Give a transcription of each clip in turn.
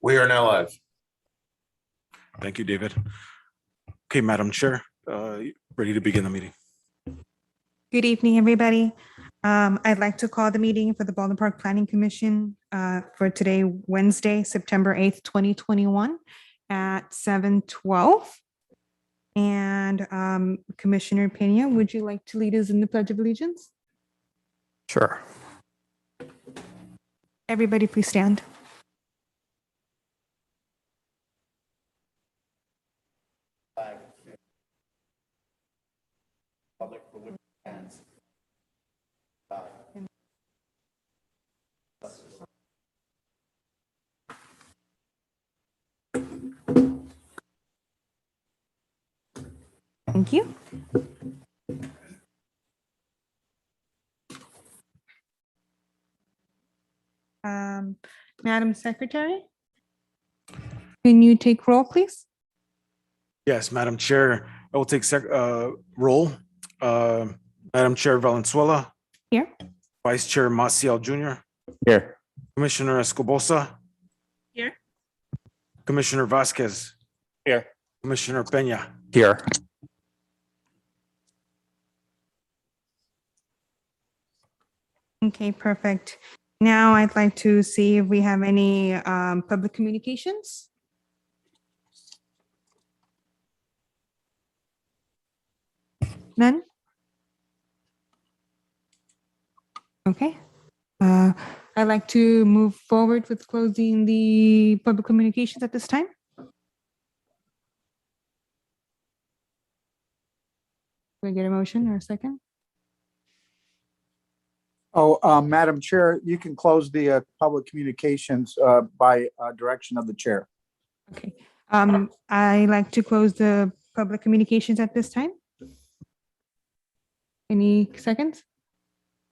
We are now live. Thank you, David. Okay, Madam Chair, ready to begin the meeting. Good evening, everybody. I'd like to call the meeting for the Baldwin Park Planning Commission for today, Wednesday, September 8th, 2021 at 7:12. And Commissioner Pena, would you like to lead us in the Pledge of Allegiance? Sure. Everybody, please stand. Thank you. Madam Secretary, can you take roll, please? Yes, Madam Chair, I will take roll. Madam Chair Valenzuela. Here. Vice Chair Maciel Jr. Here. Commissioner Escobosa. Here. Commissioner Vasquez. Here. Commissioner Pena. Here. Okay, perfect. Now I'd like to see if we have any public communications. None? Okay. I'd like to move forward with closing the public communications at this time. Can I get a motion or a second? Madam Chair, you can close the public communications by direction of the chair. Okay. I like to close the public communications at this time. Any seconds?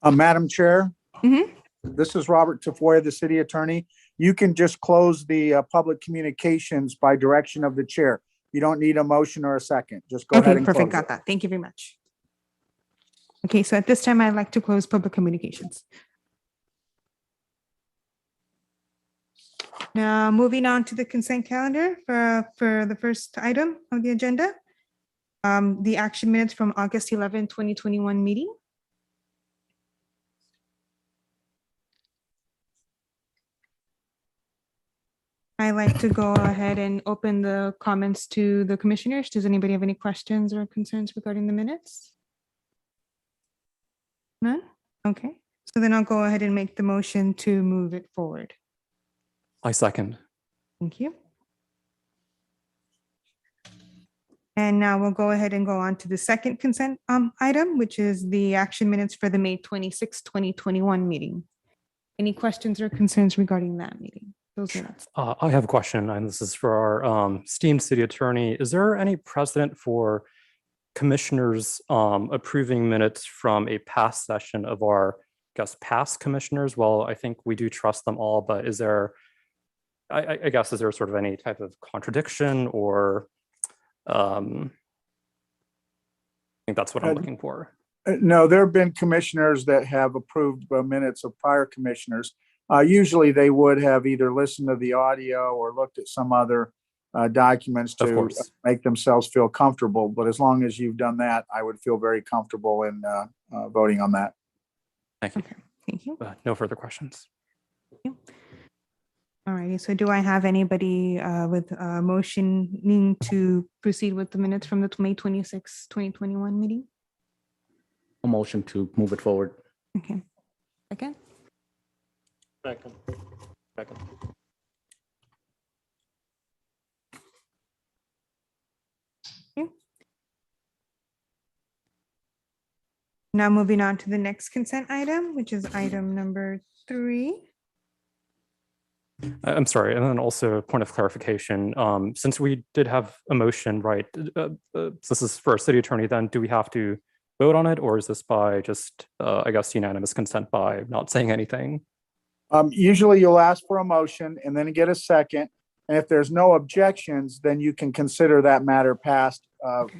Madam Chair, Mhm. this is Robert Tafoya, the city attorney. You can just close the public communications by direction of the chair. You don't need a motion or a second. Just go ahead Okay, and perfect. close Got it. that. Thank you very much. Okay, so at this time, I'd like to close public communications. Now, moving on to the consent calendar for the first item of the agenda, the action minutes from August 11, 2021 meeting. I like to go ahead and open the comments to the commissioners. Does anybody have any questions or concerns regarding the minutes? None? Okay, so then I'll go ahead and make the motion to move it forward. I second. Thank you. And now we'll go ahead and go on to the second consent item, which is the action minutes for the May 26, 2021 meeting. Any questions or concerns regarding that meeting? Those minutes. I have a question, and this is for our esteemed city attorney. Is there any precedent for commissioners approving minutes from a past session of our, I guess, past commissioners? Well, I think we do trust them all, but is there, I guess, is there sort of any type of contradiction or I think that's what I'm looking for. No, there have been commissioners that have approved minutes of prior commissioners. Usually they would have either listened to the audio or looked at some other documents Of to course. make themselves feel comfortable. But as long as you've done that, I would feel very comfortable in voting on that. Thank you. Okay, thank you. No further questions. All righty, so do I have anybody with a motion to proceed with the minutes from the May 26, 2021 meeting? A motion to move it forward. Okay, second? Second. Now moving on to the next consent item, which is item number 3. I'm sorry, and then also a point of clarification. Since we did have a motion, right? This is for a city attorney, then do we have to vote on it, or is this by just, I guess, unanimous consent by not saying anything? Usually you'll ask for a motion and then get a second. And if there's no objections, then you can consider that matter passed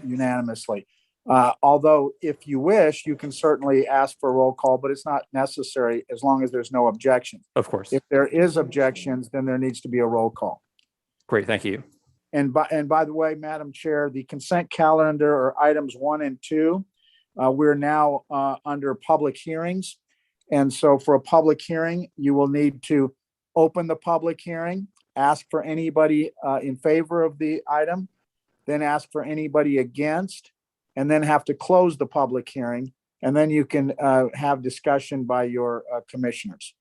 unanimously. Although if you wish, you can certainly ask for a roll call, but it's not necessary as long as there's no objection. Of course. If there is objections, then there needs to be a roll call. Great, thank you. And by the way, Madam Chair, the consent calendar are items 1 and 2. We're now under public hearings. And so for a public hearing, you will need to open the public hearing, ask for anybody in favor of the item, then ask for anybody against, and then have to close the public hearing. And then you can have discussion by your commissioners.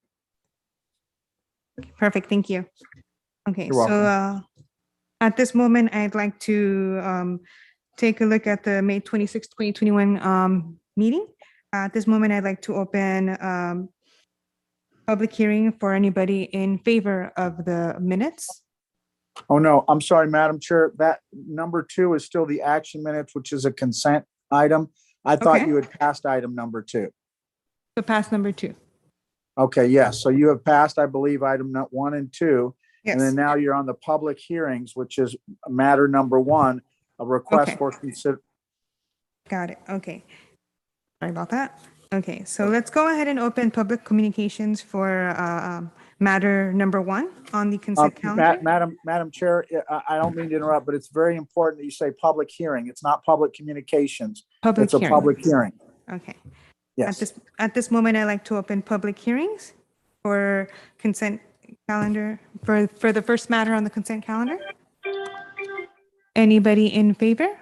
Perfect, thank you. Okay, You're so welcome. at this moment, I'd like to take a look at the May 26, 2021 meeting. At this moment, I'd like to open public hearing for anybody in favor of the minutes. Oh, no, I'm sorry, Madam Chair. That number 2 is still the action minutes, which is a consent item. I thought Okay. you had passed item number 2. So pass number 2. Okay, yes. So you have passed, I believe, item 1 and 2. And then Yes, now you're on the public hearings, which is matter number 1, a request Okay. for consider. got it. Okay. Sorry about that. Okay, so let's go ahead and open public communications for matter number 1 on the consent calendar. Madam Chair, I don't mean to interrupt, but it's very important that you say public hearing. It's not public communications. Public It's a hearing. public hearing. Okay. Yes. At this moment, I'd like to open public hearings for consent calendar, for the first matter on the consent calendar. Anybody in favor?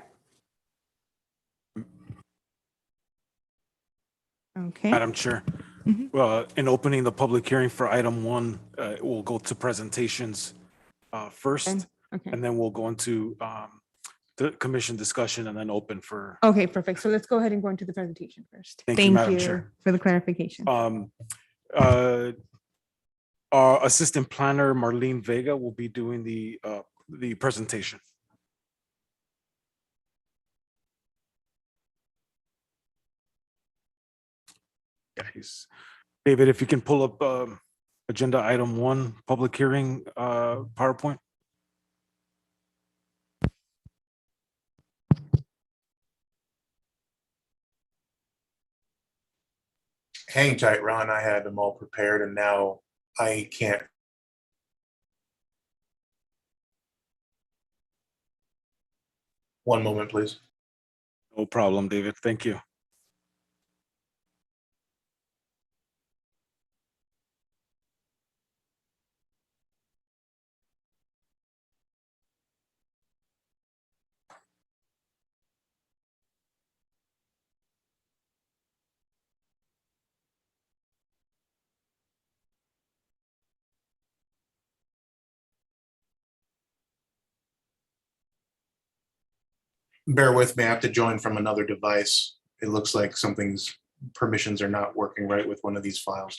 Okay, Madam Chair, Mhm. in opening the public hearing for item 1, we'll go to presentations first, okay. and then we'll go into the commission discussion and then open for, Okay, perfect. So let's go ahead and go into the presentation first. Thank you, Madam Chair. For the clarification. Our assistant planner, Marlene Vega, will be doing the presentation. Yeah, David, if you can pull up agenda item 1, public hearing, PowerPoint. Hang tight, Ron. I had them all prepared and now I can't. One moment, please. No problem, David. Thank you. Bear with me. I have to join from another device. It looks like something's permissions are not working right with one of these files.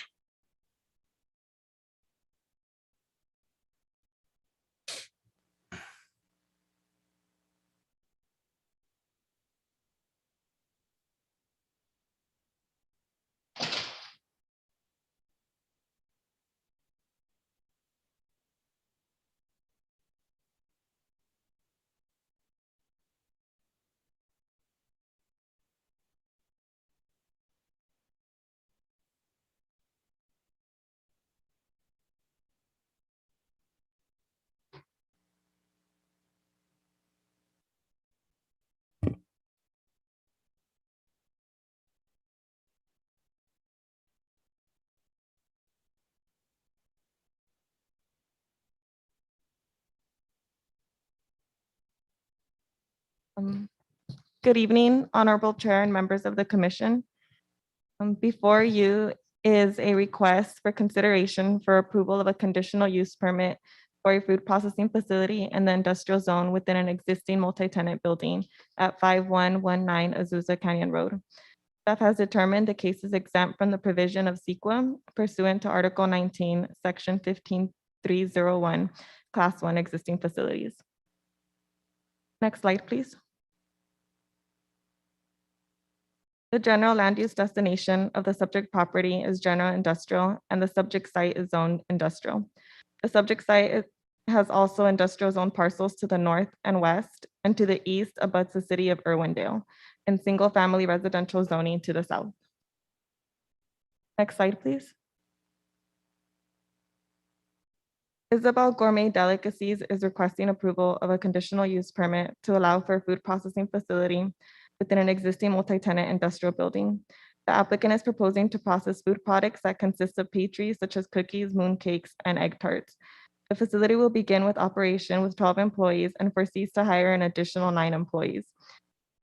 Good evening, Honorable Chair and members of the Commission. Before you is a request for consideration for approval of a conditional use permit for a food processing facility in the industrial zone within an existing multi-tenant building at 5119 Azusa Canyon Road. Staff has determined the case is exempt from the provision of CEQA pursuant to Article 19, Section 15301, Class 1 existing facilities. Next slide, please. The general land use destination of the subject property is general industrial and the subject site is zoned industrial. The subject site has also industrial zone parcels to the north and west, and to the east abuts the city of Irwindale. and single-family residential zoning to the south. Next slide, please. Isabel Gourmet Delicacies is requesting approval of a conditional use permit to allow for a food processing facility within an existing multi-tenant industrial building. The applicant is proposing to process food products that consist of pastries such as cookies, mooncakes, and egg tarts. The facility will begin with operation with 12 employees and foresees to hire an additional 9 employees.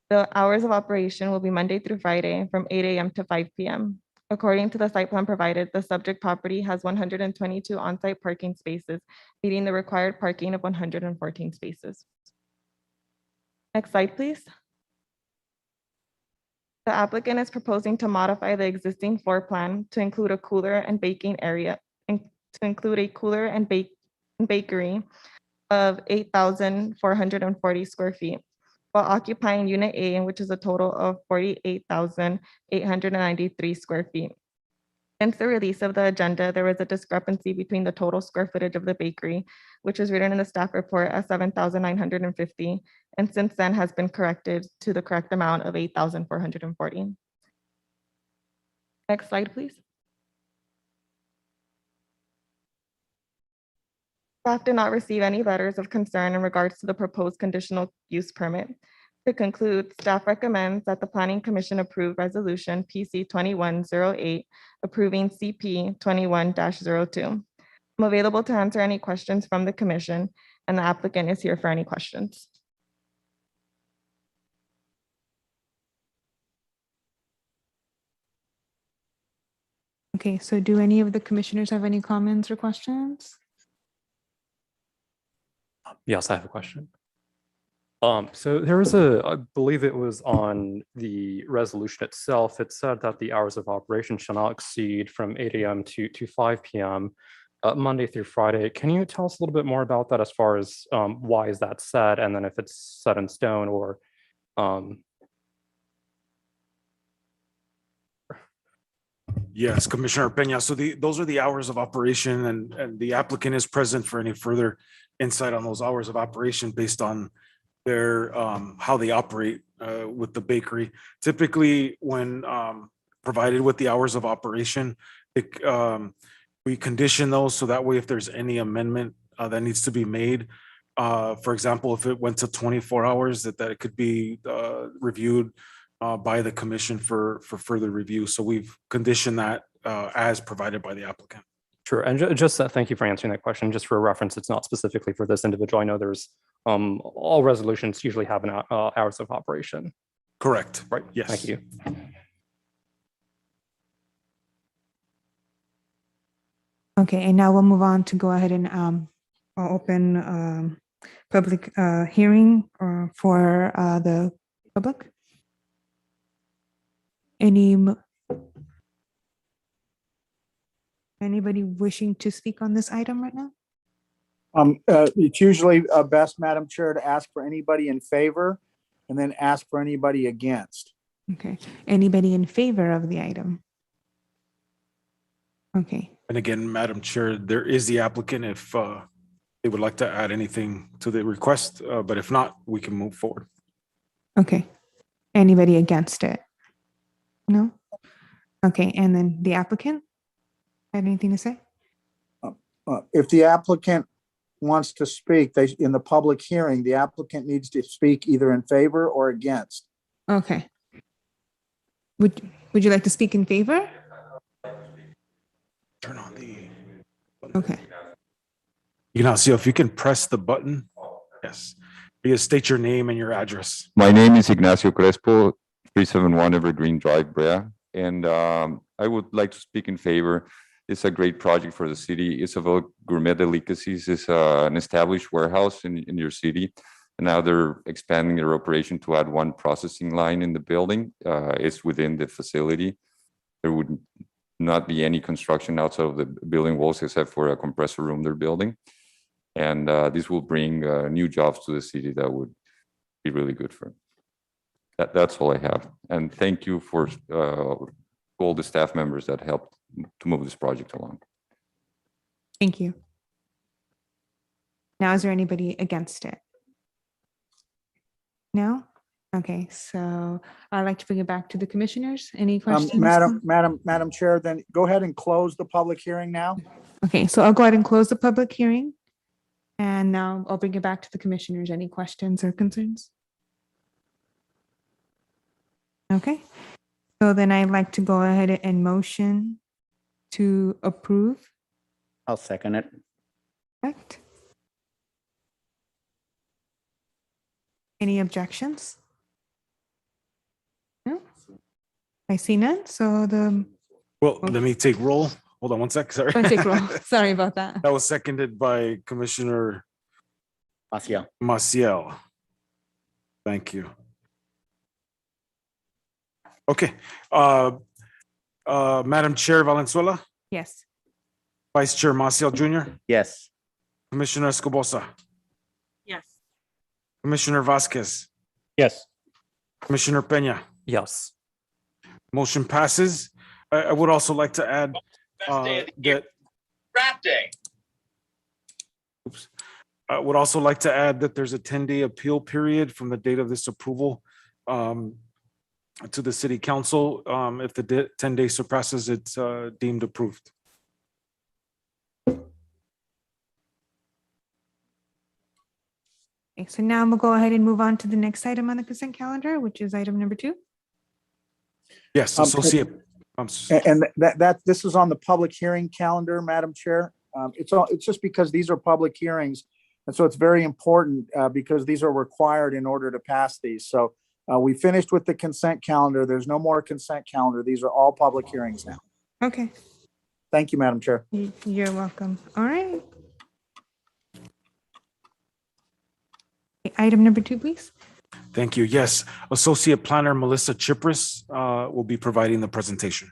The hours of operation will be Monday through Friday from 8 a.m. to 5 p.m. According to the site plan provided, the subject property has 122 on-site parking spaces, meeting the required parking of 114 spaces. Next slide, please. The applicant is proposing to modify the existing floor plan to include a cooler and baking area, and to include a cooler and bakery of 8,440 square feet, while occupying Unit A, which is a total of 48,893 square feet. Since the release of the agenda, there was a discrepancy between the total square footage of the bakery, which was written in the staff report as 7,950, and since then has been corrected to the correct amount of 8,440. Next slide, please. Staff did not receive any letters of concern in regards to the proposed conditional use permit. To conclude, staff recommends that the Planning Commission approve Resolution PC 2108, approving CP 21-02. I'm available to answer any questions from the commission, and the applicant is here for any questions. Okay, so do any of the commissioners have any comments or questions? Yes, I have a question. So there was I believe it was on the resolution itself. It said that the hours of operation shall not exceed from 8 a.m. to 5 p.m. Monday through Friday. Can you tell us a little bit more about that as far as why is that set, and then if it's set in stone or Yes, Commissioner Peña. So those are the hours of operation, and the applicant is present for any further insight on those hours of operation based on their how they operate with the bakery. Typically, when provided with the hours of operation, we condition those so that way if there's any amendment that needs to be made, for example, if it went to 24 hours, that it could be reviewed by the commission for further review. So we've conditioned that as provided by the applicant. Sure. And just thank you for answering that question. Just for reference, it's not specifically for this individual. I know there's all resolutions usually have an hours of operation. Correct. Right. Yes. Thank you. Okay, and now we'll move on to go ahead and open public hearing for the public. Anybody wishing to speak on this item right now? It's usually best, Madam Chair, to ask for anybody in favor and then ask for anybody against. Okay, anybody in favor of the item? Okay, And again, Madam Chair, there is the applicant if they would like to add anything to the request, but if not, we can move forward. okay. Anybody against it? No? Okay, and then the applicant? Have anything to say? If the applicant wants to speak, in the public hearing, the applicant needs to speak either in favor or against. Okay. Would you like to speak in favor? Turn on the. Okay. Ignacio, if you can press the button. Yes. Please state your name and your address. My name is Ignacio Crespo, 371 Evergreen Drive, Brea, and I would like to speak in favor. It's a great project for the city. Isabel Gourmet Delicacies is an established warehouse in your city, and now they're expanding their operation to add one processing line in the building. It's within the facility. There would not be any construction outside of the building walls except for a compressor room they're building. And this will bring new jobs to the city that would be really good for them. That's all I have. And thank you for all the staff members that helped to move this project along. Thank you. Now, is there anybody against it? No? Okay, so I'd like to bring it back to the commissioners. Any questions? Madam Chair, then go ahead and close the public hearing now. Okay, so I'll go ahead and close the public hearing. And now I'll bring it back to the commissioners. Any questions or concerns? Okay, so then I'd like to go ahead and motion to approve. I'll second it. Correct. Any objections? No? I see none, so Well, let me take roll. Hold on one sec, sorry. I'll take roll. Sorry about that. That was seconded by Commissioner Maciel. Maciel. Thank you. Okay, Madam Chair Valenzuela, Yes. Vice Chair Maciel Jr., Yes. Commissioner Escobosa, Yes. Commissioner Vasquez, Yes. Commissioner Peña. Yes. Motion passes. I would also like to add that. Oops. I would also like to add that there's a 10-day appeal period from the date of this approval to the city council. If the 10 days surpasses, it's deemed approved. Okay, so now we'll go ahead and move on to the next item on the consent calendar, which is item number 2. Yes, associate. And this is on the public hearing calendar, Madam Chair. It's just because these are public hearings. And so it's very important because these are required in order to pass these. So we finished with the consent calendar. There's no more consent calendar. These are all public hearings now. Okay, Thank you, Madam Chair. you're welcome. All right. Item number 2, please. Thank you. Yes, Associate Planner Melissa Chipris will be providing the presentation.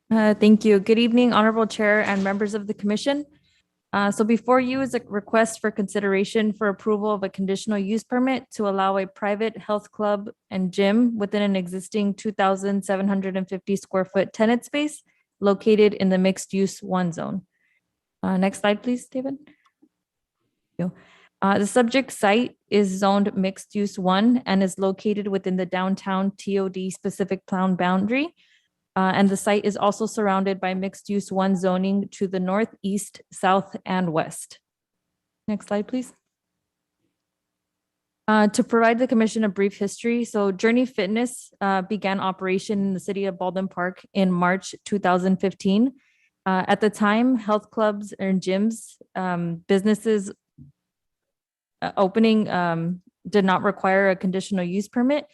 Thank you. Good evening, Honorable Chair and members of the Commission. So before you is a request for consideration for approval of a conditional use permit to allow a private health club and gym within an existing 2,750 square foot tenant space located in the mixed use 1 zone. Next slide, please, David. Thank you. The subject site is zoned mixed use 1 and is located within the downtown TOD specific plan boundary. And the site is also surrounded by mixed use 1 zoning to the northeast, south, and west. Next slide, please. To provide the commission a brief history, so Journey Fitness began operation in the city of Baldwin Park in March 2015. At the time, health clubs and gyms, businesses opening did not require a conditional use permit,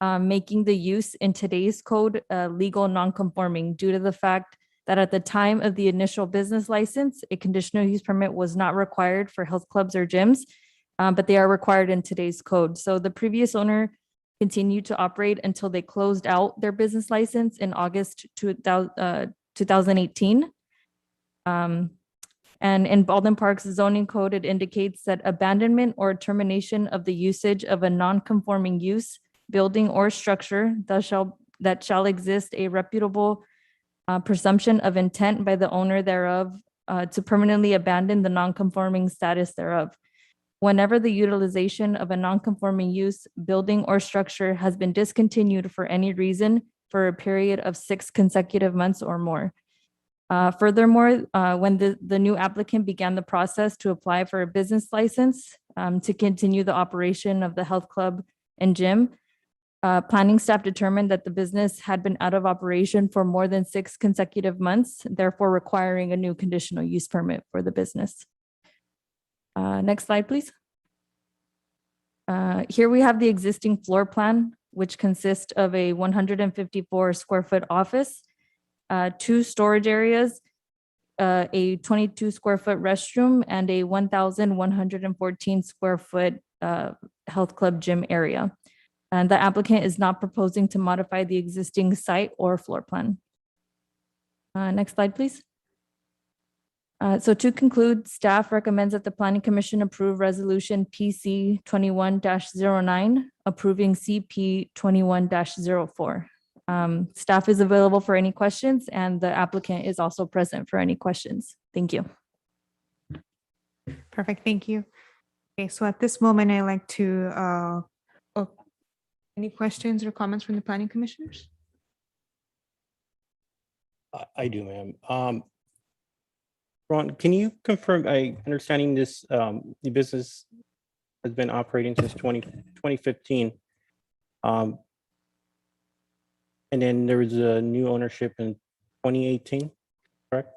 making the use in today's code legal non-conforming due to the fact that at the time of the initial business license, a conditional use permit was not required for health clubs or gyms, but they are required in today's code. So the previous owner continued to operate until they closed out their business license in August 2018. And in Baldwin Park's zoning code, it indicates that abandonment or termination of the usage of a non-conforming use, building or structure that shall exist a reputable presumption of intent by the owner thereof to permanently abandon the non-conforming status thereof. Whenever the utilization of a non-conforming use, building or structure has been discontinued for any reason for a period of 6 consecutive months or more. Furthermore, when the new applicant began the process to apply for a business license to continue the operation of the health club and gym, planning staff determined that the business had been out of operation for more than 6 consecutive months, therefore requiring a new conditional use permit for the business. Next slide, please. Here we have the existing floor plan, which consists of a 154 square foot office, 2 storage areas, a 22 square foot restroom, and a 1,114 square foot health club gym area. And the applicant is not proposing to modify the existing site or floor plan. Next slide, please. So to conclude, staff recommends that the Planning Commission approve Resolution PC 21-09, approving CP 21-04. Staff is available for any questions, and the applicant is also present for any questions. Thank you. Perfect, thank you. Okay, so at this moment, I'd like to, any questions or comments from the planning commissioners? I do, ma'am. Ron, can you confirm, understanding this, the business has been operating since 2015. And then there was a new ownership in 2018, correct?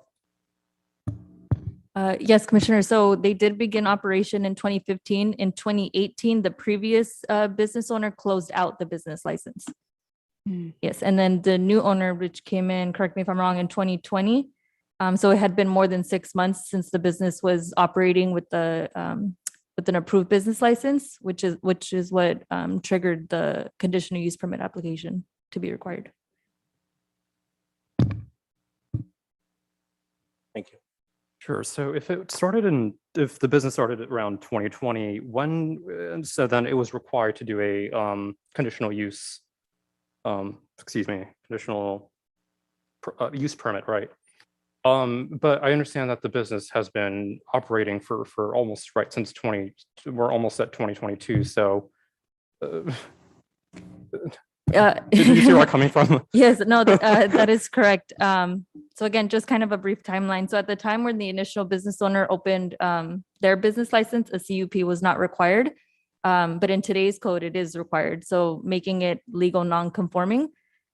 Yes, Commissioner. So they did begin operation in 2015. In 2018, the previous business owner closed out the business license. Yes, and then the new owner, which came in, correct me if I'm wrong, in 2020. So it had been more than 6 months since the business was operating with the with an approved business license, which is what triggered the conditional use permit application to be required. Thank you. Sure. So if if the business started around 2020, so then it was required to do a conditional use, conditional use permit, right? But I understand that the business has been operating for almost since we're almost at 2022. So did you see where I'm coming from? Yes, no, that is correct. So again, just kind of a brief timeline. So at the time when the initial business owner opened their business license, a CUP was not required. But in today's code, it is required. So making it legal non-conforming.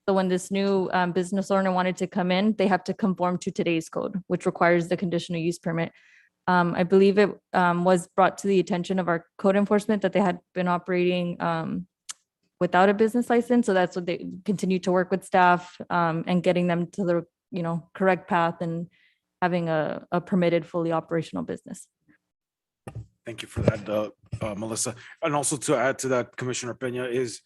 So when this new business owner wanted to come in, they have to conform to today's code, which requires the conditional use permit. I believe it was brought to the attention of our code enforcement that they had been operating without a business license. So that's what they continue to work with staff and getting them to the correct path and having a permitted fully operational business. Thank you for that, Melissa. And also to add to that, Commissioner Peña, is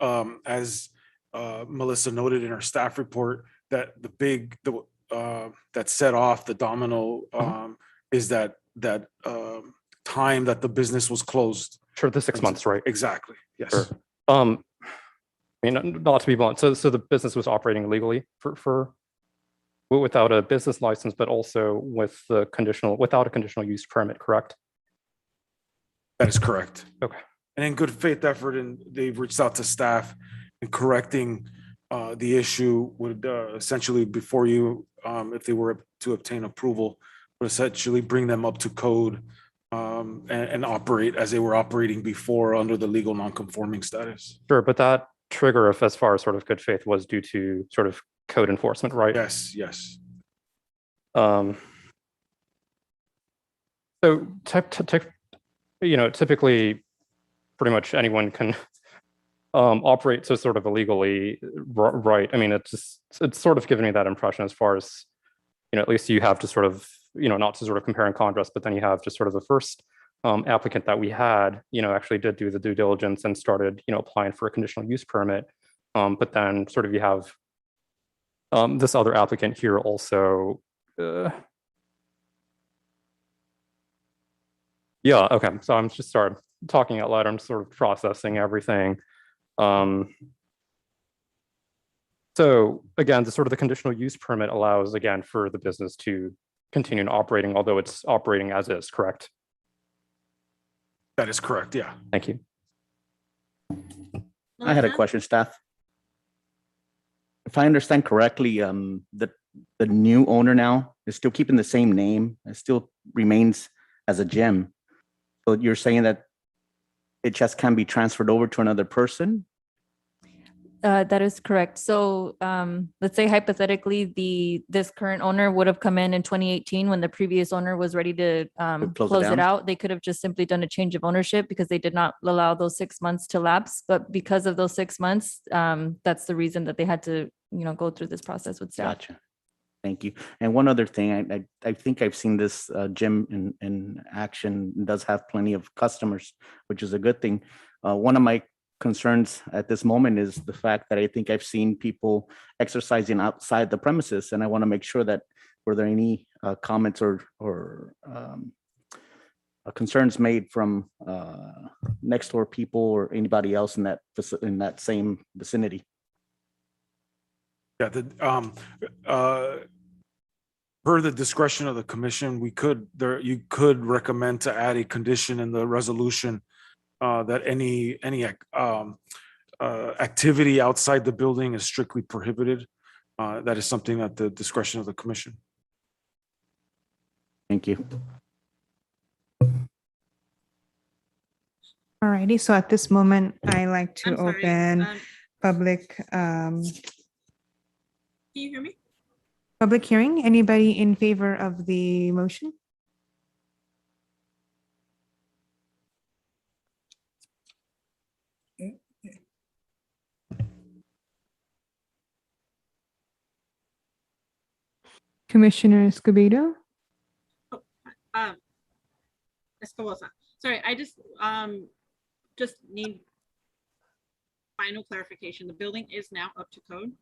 as Melissa noted in her staff report, that that set off the domino is that time that the business was closed. Sure, the 6 months, right? Exactly. Yes. Sure. I mean, not to be blunt. So the business was operating legally without a business license, but also without a conditional use permit, correct? That is correct. Okay. And in good faith effort, and they've reached out to staff and correcting the issue would essentially before you, if they were to obtain approval, would essentially bring them up to code and operate as they were operating before under the legal non-conforming status. Sure, but that trigger of as far as sort of good faith was due to sort of code enforcement, right? Yes, yes. So typically pretty much anyone can operate so sort of illegally, right? I mean, it's sort of given me that impression as far as, at least you have to sort of, not to sort of compare and contrast, but then you have just sort of the first applicant that we had, actually did do the due diligence and started, applying for a conditional use permit. But then sort of you have this other applicant here also. Yeah, okay. So I'm just started talking out loud. I'm sort of processing everything. So again, the conditional use permit allows, again, for the business to continue operating, although it's operating as is, correct? That is correct, yeah. Thank you. I had a question, staff. If I understand correctly, the new owner now is still keeping the same name. It still remains as a gym. So you're saying that it just can be transferred over to another person? That is correct. So let's say hypothetically, this current owner would have come in 2018 when the previous owner was ready to close it out. They could have just simply done a change of ownership because they did not allow those 6 months to lapse. But because of those 6 months, that's the reason that they had to, go through this process with staff. Gotcha. Thank you. And one other thing, I think I've seen this gym in action. It does have plenty of customers, which is a good thing. One of my concerns at this moment is the fact that I think I've seen people exercising outside the premises, and I want to make sure that were there any comments or concerns made from next door people or anybody else in that same vicinity. Yeah, Per the discretion of the commission, you could recommend to add a condition in the resolution that any activity outside the building is strictly prohibited. That is something at the discretion of the commission. Thank you. All righty, so at this moment, I like to I'm sorry, open public, Can you hear me? public hearing. Anybody in favor of the motion? Commissioner Escobedo? Um, Escobosa. Sorry, I just need final clarification. The building is now up to code?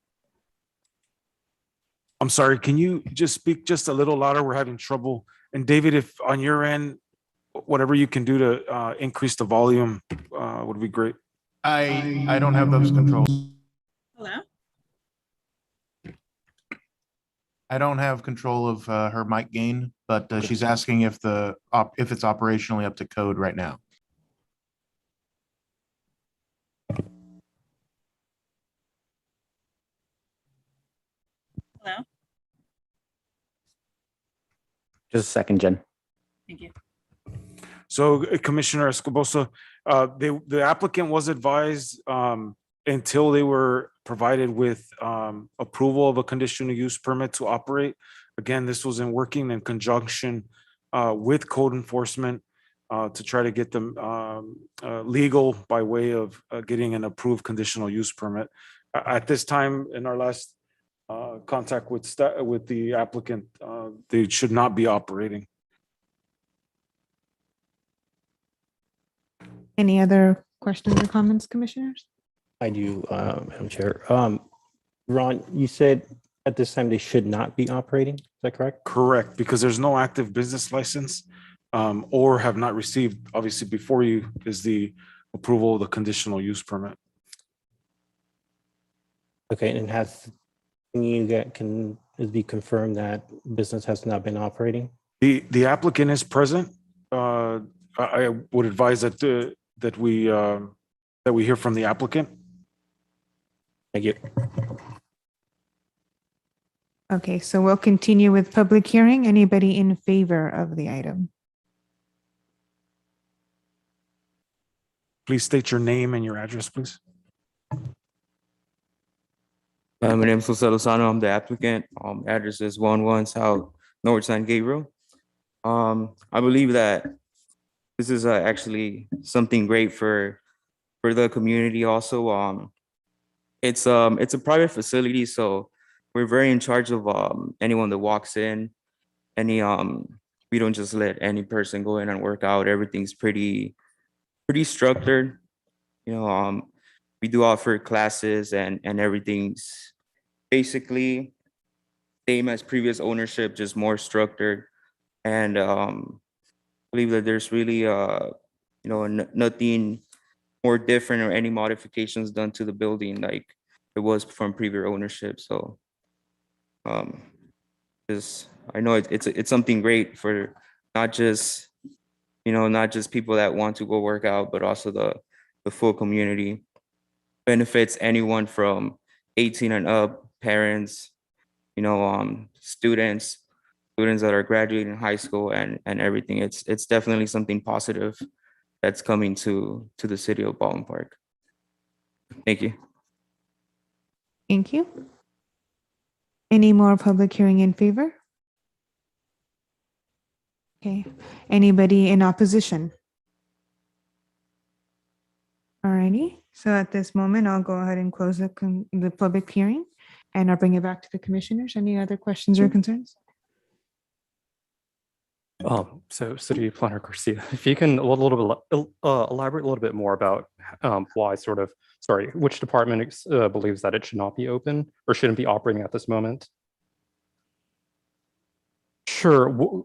I'm sorry, can you just speak just a little louder? We're having trouble. And David, if on your end, whatever you can do to increase the volume would be great. I don't have those controls. Hello? I don't have control of her mic gain, but she's asking if if it's operationally up to code right now. Hello? Just a second, Jen. Thank you. So Commissioner Escobosa, the applicant was advised until they were provided with approval of a conditional use permit to operate. Again, this was working in conjunction with code enforcement to try to get them legal by way of getting an approved conditional use permit. At this time, in our last contact with the applicant, they should not be operating. Any other questions or comments, commissioners? I do, Madam Chair. Ron, you said at this time they should not be operating. Is that correct? Correct, because there's no active business license or have not received, obviously before you is the approval of the conditional use permit. Okay, and can it be confirmed that business has not been operating? The applicant is present. I would advise that we hear from the applicant. Thank you. Okay, so we'll continue with public hearing. Anybody in favor of the item? Please state your name and your address, please. My name is Jose Lozano. I'm the applicant. Address is 1-1 South North San Gabriel. I believe that this is actually something great for the community. Also, it's a private facility, so we're very in charge of anyone that walks in. We don't just let any person go in and work out. Everything's pretty structured. We do offer classes and everything's basically same as previous ownership, just more structured. And I believe that there's really nothing more different or any modifications done to the building like it was from previous ownership. So I know it's something great for not just people that want to go work out, but also the full community. Benefits anyone from 18 and up, parents, students that are graduating high school and everything. It's definitely something positive that's coming to the city of Baldwin Park. Thank you. Thank you. Any more public hearing in favor? Okay, anybody in opposition? All righty, so at this moment, I'll go ahead and close the public hearing and I'll bring it back to the commissioners. Any other questions or concerns? So City Planner Garcia, if you can elaborate a little bit more about why which department believes that it should not be open or shouldn't be operating at this moment? Sure.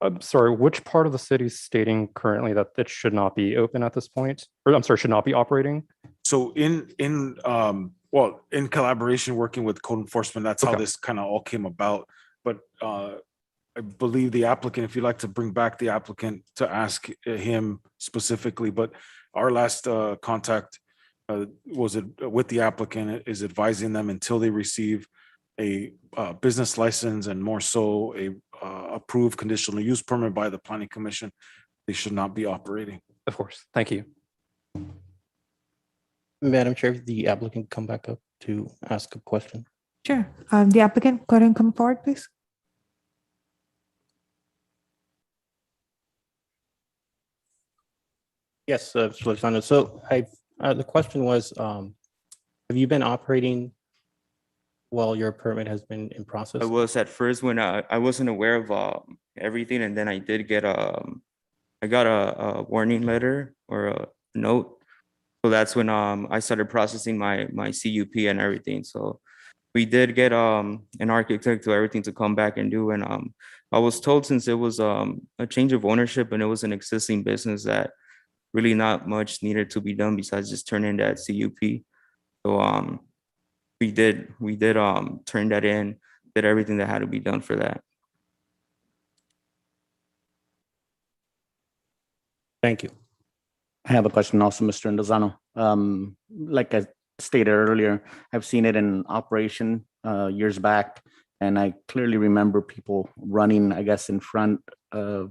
I'm sorry, which part of the city is stating currently that it should not be open at this point? Or I'm sorry, should not be operating? So in collaboration working with code enforcement, that's how Okay. this kind of all came about. But I believe the applicant, if you'd like to bring back the applicant to ask him specifically, but our last contact was it with the applicant is advising them until they receive a business license and more so a approved conditional use permit by the planning commission, they should not be operating. Of course. Thank you. Madam Chair, if the applicant come back up to ask a question. Sure. The applicant, go ahead and come forward, please. Yes, Mr. Lozano. So the question was, have you been operating while your permit has been in process? I was at first when I wasn't aware of everything, and then I did get I got a warning letter or a note. So that's when I started processing my CUP and everything. So we did get an architect to everything to come back and do. And I was told since it was a change of ownership and it was an existing business that really not much needed to be done besides just turn in that CUP. So we did turn that in, did everything that had to be done for that. Thank you. I have a question also, Mr. Lozano. Like I stated earlier, I've seen it in operation years back, and I clearly remember people running, I guess, in front of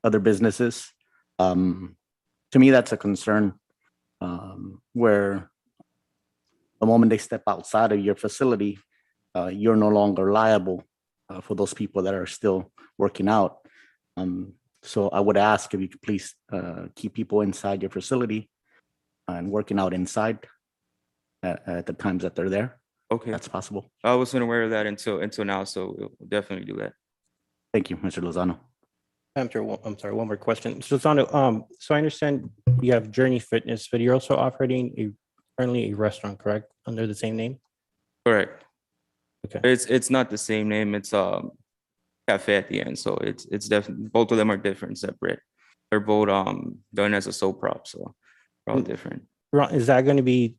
other businesses. To me, that's a concern where the moment they step outside of your facility, you're no longer liable for those people that are still working out. So I would ask if you could please keep people inside your facility and working out inside at the times that they're there. Okay, That's possible. I wasn't aware of that until now, so we'll definitely do that. Thank you, Mr. Lozano. I'm sorry, one more question. Mr. Lozano, so I understand you have Journey Fitness, but you're also operating currently a restaurant, correct? Under the same name? Correct. Okay. It's not the same name. It's cafe at the end, so it's definitely both of them are different, separate. They're both done as a sole prop, so they're all different. Is that going to be,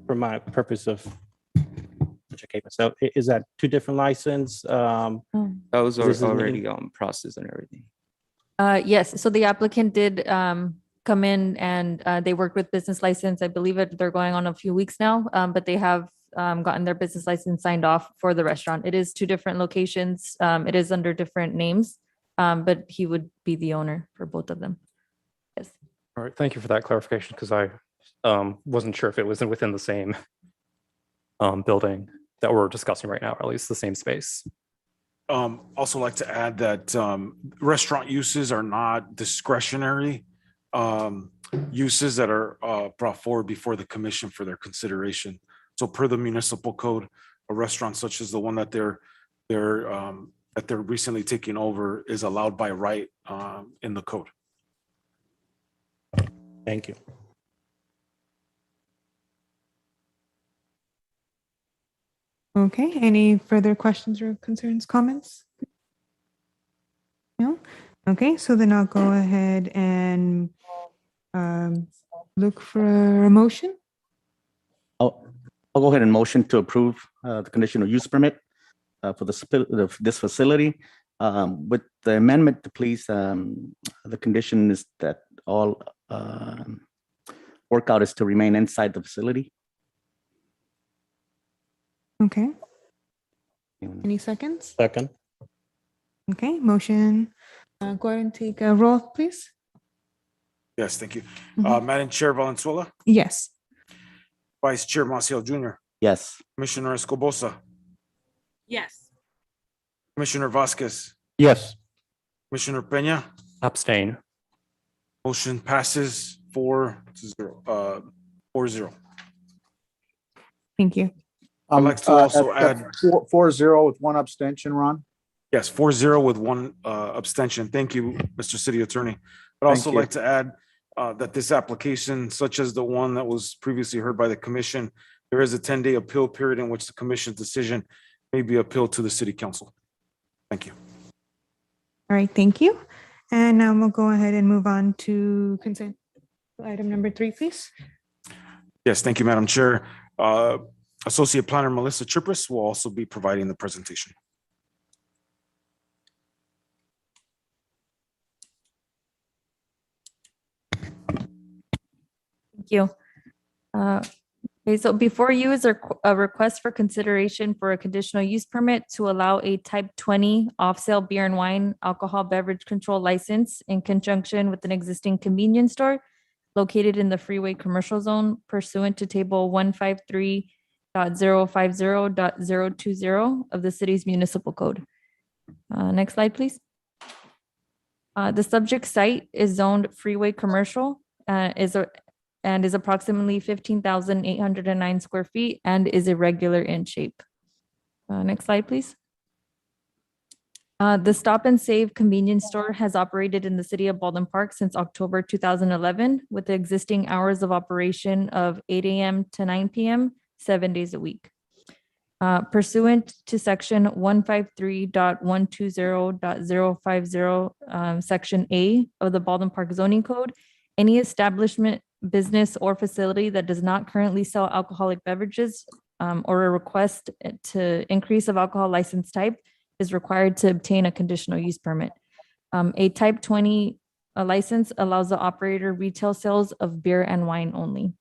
for my purpose of educate myself, is that two different license? That was This is already processed and everything. Yes, so the applicant did come in and they worked with business license. I believe they're going on a few weeks now, but they have gotten their business license signed off for the restaurant. It is two different locations. It is under different names, but he would be the owner for both of them. Yes. All right. Thank you for that clarification, because I wasn't sure if it was within the same building that we're discussing right now, or at least the same space. Also like to add that restaurant uses are not discretionary uses that are brought forward before the commission for their consideration. So per the municipal code, a restaurant such as the one that they're recently taking over is allowed by right in the code. Thank you. Okay, any further questions or concerns, comments? No? Okay, so then I'll go ahead and look for a motion. I'll go ahead and motion to approve the conditional use permit for this facility. With the amendment, please, the condition is that all workout is to remain inside the facility. Okay. Any seconds? Second. Okay, motion. Go ahead and take a roll, please. Yes, thank you. Mhm. Madam Chair Valenzuela, Yes. Vice Chair Maciel Jr., Yes. Commissioner Escobosa, Yes. Commissioner Vasquez, Yes. Commissioner Peña, Abstain. motion passes 4-0. Thank you. I'd like to also That's add- 4-0 with one abstention, Ron. Yes, 4-0 with one abstention. Thank you, Mr. City Attorney. I'd Thank also you. like to add that this application, such as the one that was previously heard by the commission, there is a 10-day appeal period in which the commission's decision may be appealed to the city council. Thank you. All right, thank you. And now we'll go ahead and move on to consent. Item number 3, please. Yes, thank you, Madam Chair. Associate Planner Melissa Chipris will also be providing the presentation. Thank you. Okay, so before you is a request for consideration for a conditional use permit to allow a type 20 off-sale beer and wine alcohol beverage control license in conjunction with an existing convenience store located in the freeway commercial zone pursuant to table 153.050.020 of the city's municipal code. Next slide, please. The subject site is zoned freeway commercial, is approximately 15,809 square feet and is irregular in shape. Next slide, please. The Stop and Save convenience store has operated in the city of Baldwin Park since October 2011 with the existing hours of operation of 8 a.m. to 9 p.m., 7 days a week. Pursuant to section 153.120.050, section A of the Baldwin Park zoning code, any establishment, business, or facility that does not currently sell alcoholic beverages or a request to increase of alcohol license type is required to obtain a conditional use permit. A type 20 license allows the operator retail sales of beer and wine only.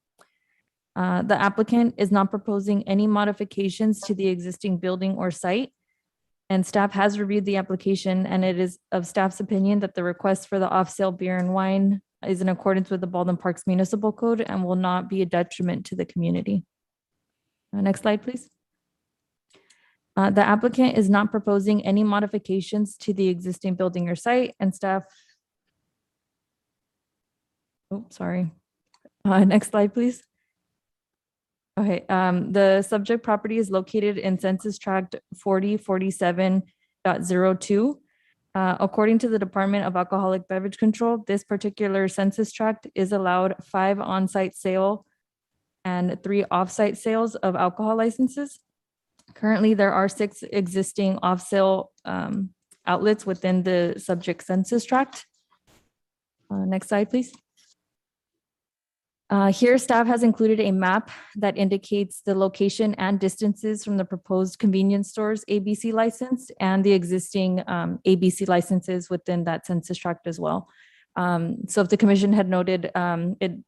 The applicant is not proposing any modifications to the existing building or site, and staff has reviewed the application, and it is of staff's opinion that the request for the off-sale beer and wine is in accordance with the Baldwin Parks Municipal Code and will not be a detriment to the community. Next slide, please. The applicant is not proposing any modifications to the existing building or site, and staff. Oh, sorry. Next slide, please. Okay, the subject property is located in Census Tract 4047.02. According to the Department of Alcoholic Beverage Control, this particular census tract is allowed 5 on-site sale and 3 off-site sales of alcohol licenses. Currently, there are 6 existing off-sale outlets within the subject census tract. Next slide, please. Here, staff has included a map that indicates the location and distances from the proposed convenience stores ABC license and the existing ABC licenses within that census tract as well. So if the commission had noted,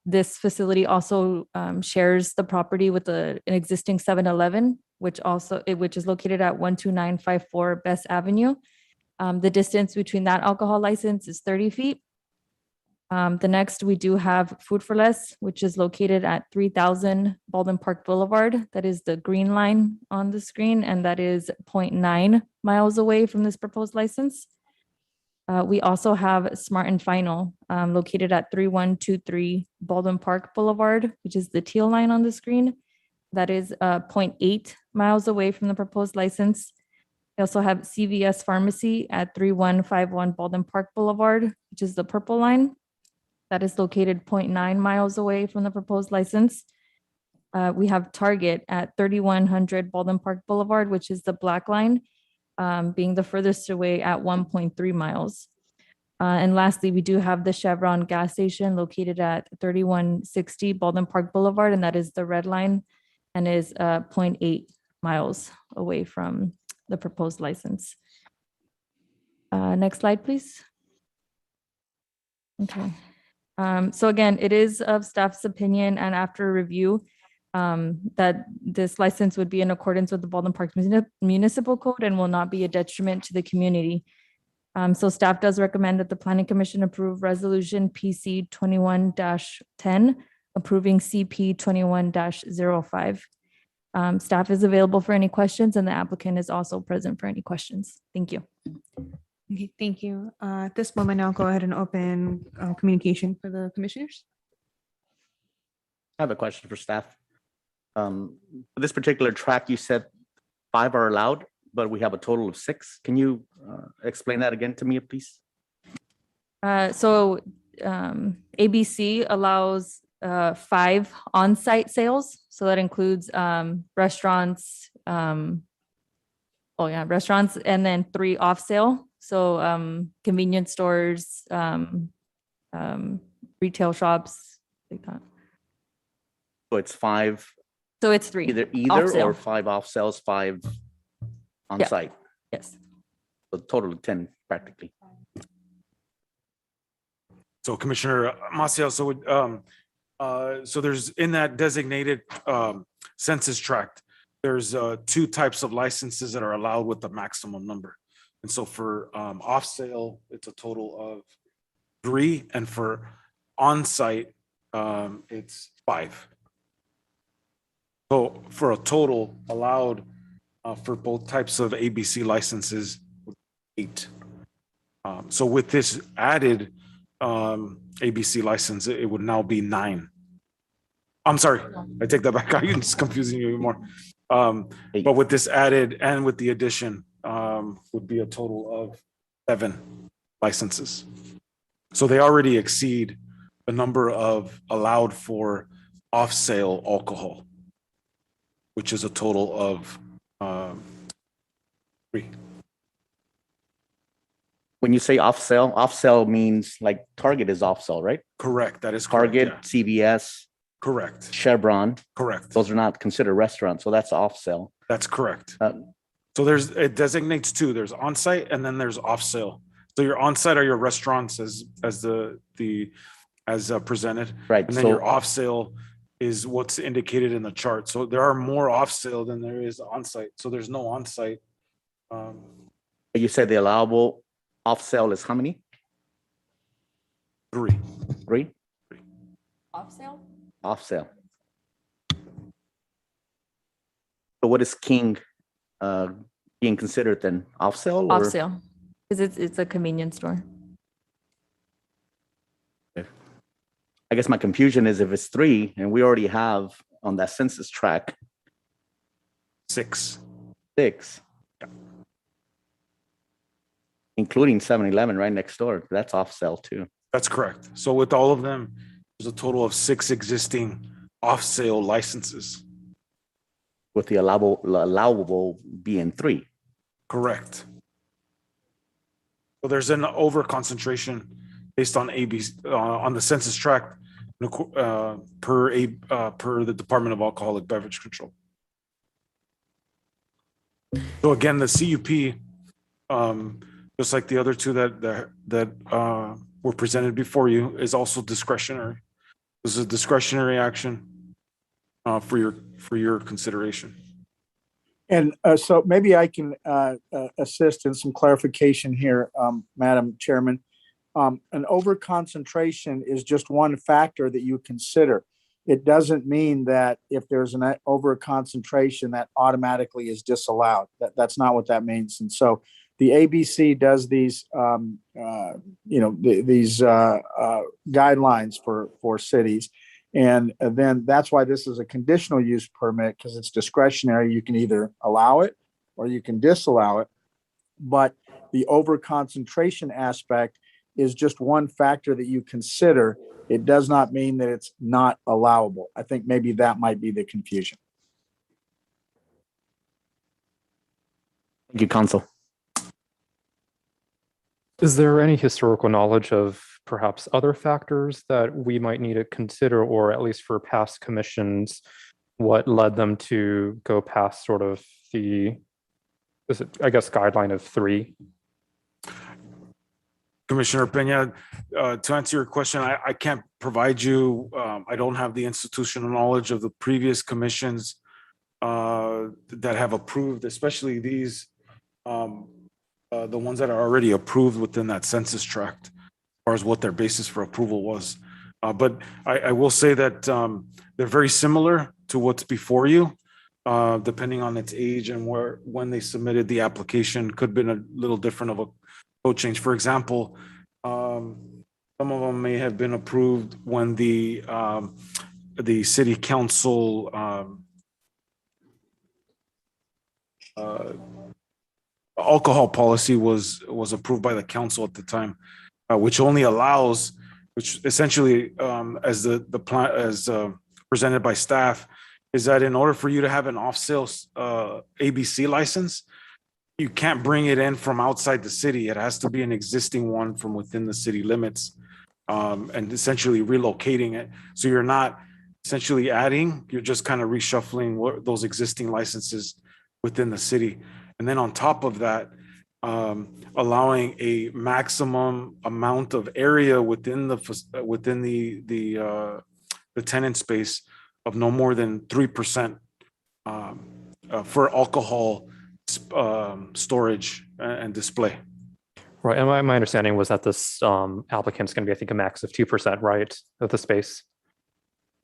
this facility also shares the property with an existing 7-Eleven, which is located at 12954 Best Avenue. The distance between that alcohol license is 30 feet. The next, we do have Food for Less, which is located at 3000 Baldwin Park Boulevard. That is the green line on the screen, and that is 0.9 miles away from this proposed license. We also have Smart and Final, located at 3123 Baldwin Park Boulevard, which is the teal line on the screen. That is 0.8 miles away from the proposed license. We also have CVS Pharmacy at 3151 Baldwin Park Boulevard, which is the purple line. That is located 0.9 miles away from the proposed license. We have Target at 3100 Baldwin Park Boulevard, which is the black line, being the furthest away at 1.3 miles. And lastly, we do have the Chevron gas station located at 3160 Baldwin Park Boulevard, and that is the red line and is 0.8 miles away from the proposed license. Next slide, please. Okay. So again, it is of staff's opinion and after review that this license would be in accordance with the Baldwin Parks Municipal Code and will not be a detriment to the community. So staff does recommend that the Planning Commission approve Resolution PC 21-10, approving CP 21-05. Staff is available for any questions, and the applicant is also present for any questions. Thank you. Okay, thank you. At this moment, I'll go ahead and open communication for the commissioners. I have a question for staff. For this particular track, you said 5 are allowed, but we have a total of 6. Can you explain that again to me, please? So ABC allows 5 on-site sales. So that includes restaurants, restaurants, and then 3 off-sale. So convenience stores, retail shops, like that. So it's 5. So it's 3. Either off-sale. or 5 off sales, 5 on Yeah. site. Yes. So total of 10 practically. So Commissioner Maciel, so So there's in that designated census tract, there's two types of licenses that are allowed with the maximum number. And so for off sale, it's a total of 3, and for on-site, it's 5. So for a total allowed for both types of ABC licenses, 8. So with this added ABC license, it would now be 9. I'm sorry, I take that back. I'm just confusing you even more. But with this added and with the addition, would be a total of 7 licenses. So they already exceed the number of allowed for off-sale alcohol, which is a total of 3. When you say off sale means like Target is off sale, right? Correct, that is correct. Target, Yeah. CVS, Correct, Chevron, correct. those are not considered restaurants, so that's off sale. That's correct. Uh, So it designates 2. There's on-site and then there's off-sale. So your on-site are your restaurants as presented. Right, And then your off-sale is what's indicated in the chart. So there are more off-sale than there is on-site. So there's no on-site. You said the allowable off sale is how many? 3. 3? Off sale? Off sale. So what is King being considered then? Off sale? Off sale, because it's a convenience store. I guess my confusion is if it's 3 and we already have on that census track 6. 6. Including 7-Eleven right next door. That's off sale too. That's correct. So with all of them, there's a total of 6 existing off-sale licenses. With the allowable being 3. Correct. So there's an over concentration based on on the census tract per the Department of Alcoholic Beverage Control. So again, the CUP, just like the other 2 that were presented before you, is also discretionary. This is a discretionary action for your consideration. And so maybe I can assist in some clarification here, Madam Chairman. An overconcentration is just one factor that you consider. It doesn't mean that if there's an overconcentration that automatically is disallowed. That's not what that means. And so the ABC does these, these guidelines for cities. And then that's why this is a conditional use permit, because it's discretionary. You can either allow it or you can disallow it. But the overconcentration aspect is just one factor that you consider. It does not mean that it's not allowable. I think maybe that might be the confusion. Thank you, Council. Is there any historical knowledge of perhaps other factors that we might need to consider, or at least for past commissions, what led them to go past sort of guideline of 3? Commissioner Peña, to answer your question, I can't provide you, I don't have the institutional knowledge of the previous commissions that have approved, especially these, the ones that are already approved within that census tract, as far as what their basis for approval was. But I will say that they're very similar to what's before you, depending on its age and when they submitted the application. Could have been a little different of a code change. For example, some of them may have been approved when the city council alcohol policy was approved by the council at the time, which only allows, which essentially as the plan as presented by staff, is that in order for you to have an off-sale ABC license, you can't bring it in from outside the city. It has to be an existing one from within the city limits, and essentially relocating it. So you're not essentially adding, you're just kind of reshuffling those existing licenses within the city. And then on top of that, allowing a maximum amount of area within the the tenant space of no more than 3% for alcohol storage and display. Right, and my understanding was that this applicant's going to be, I think, a max of 2%, right, of the space?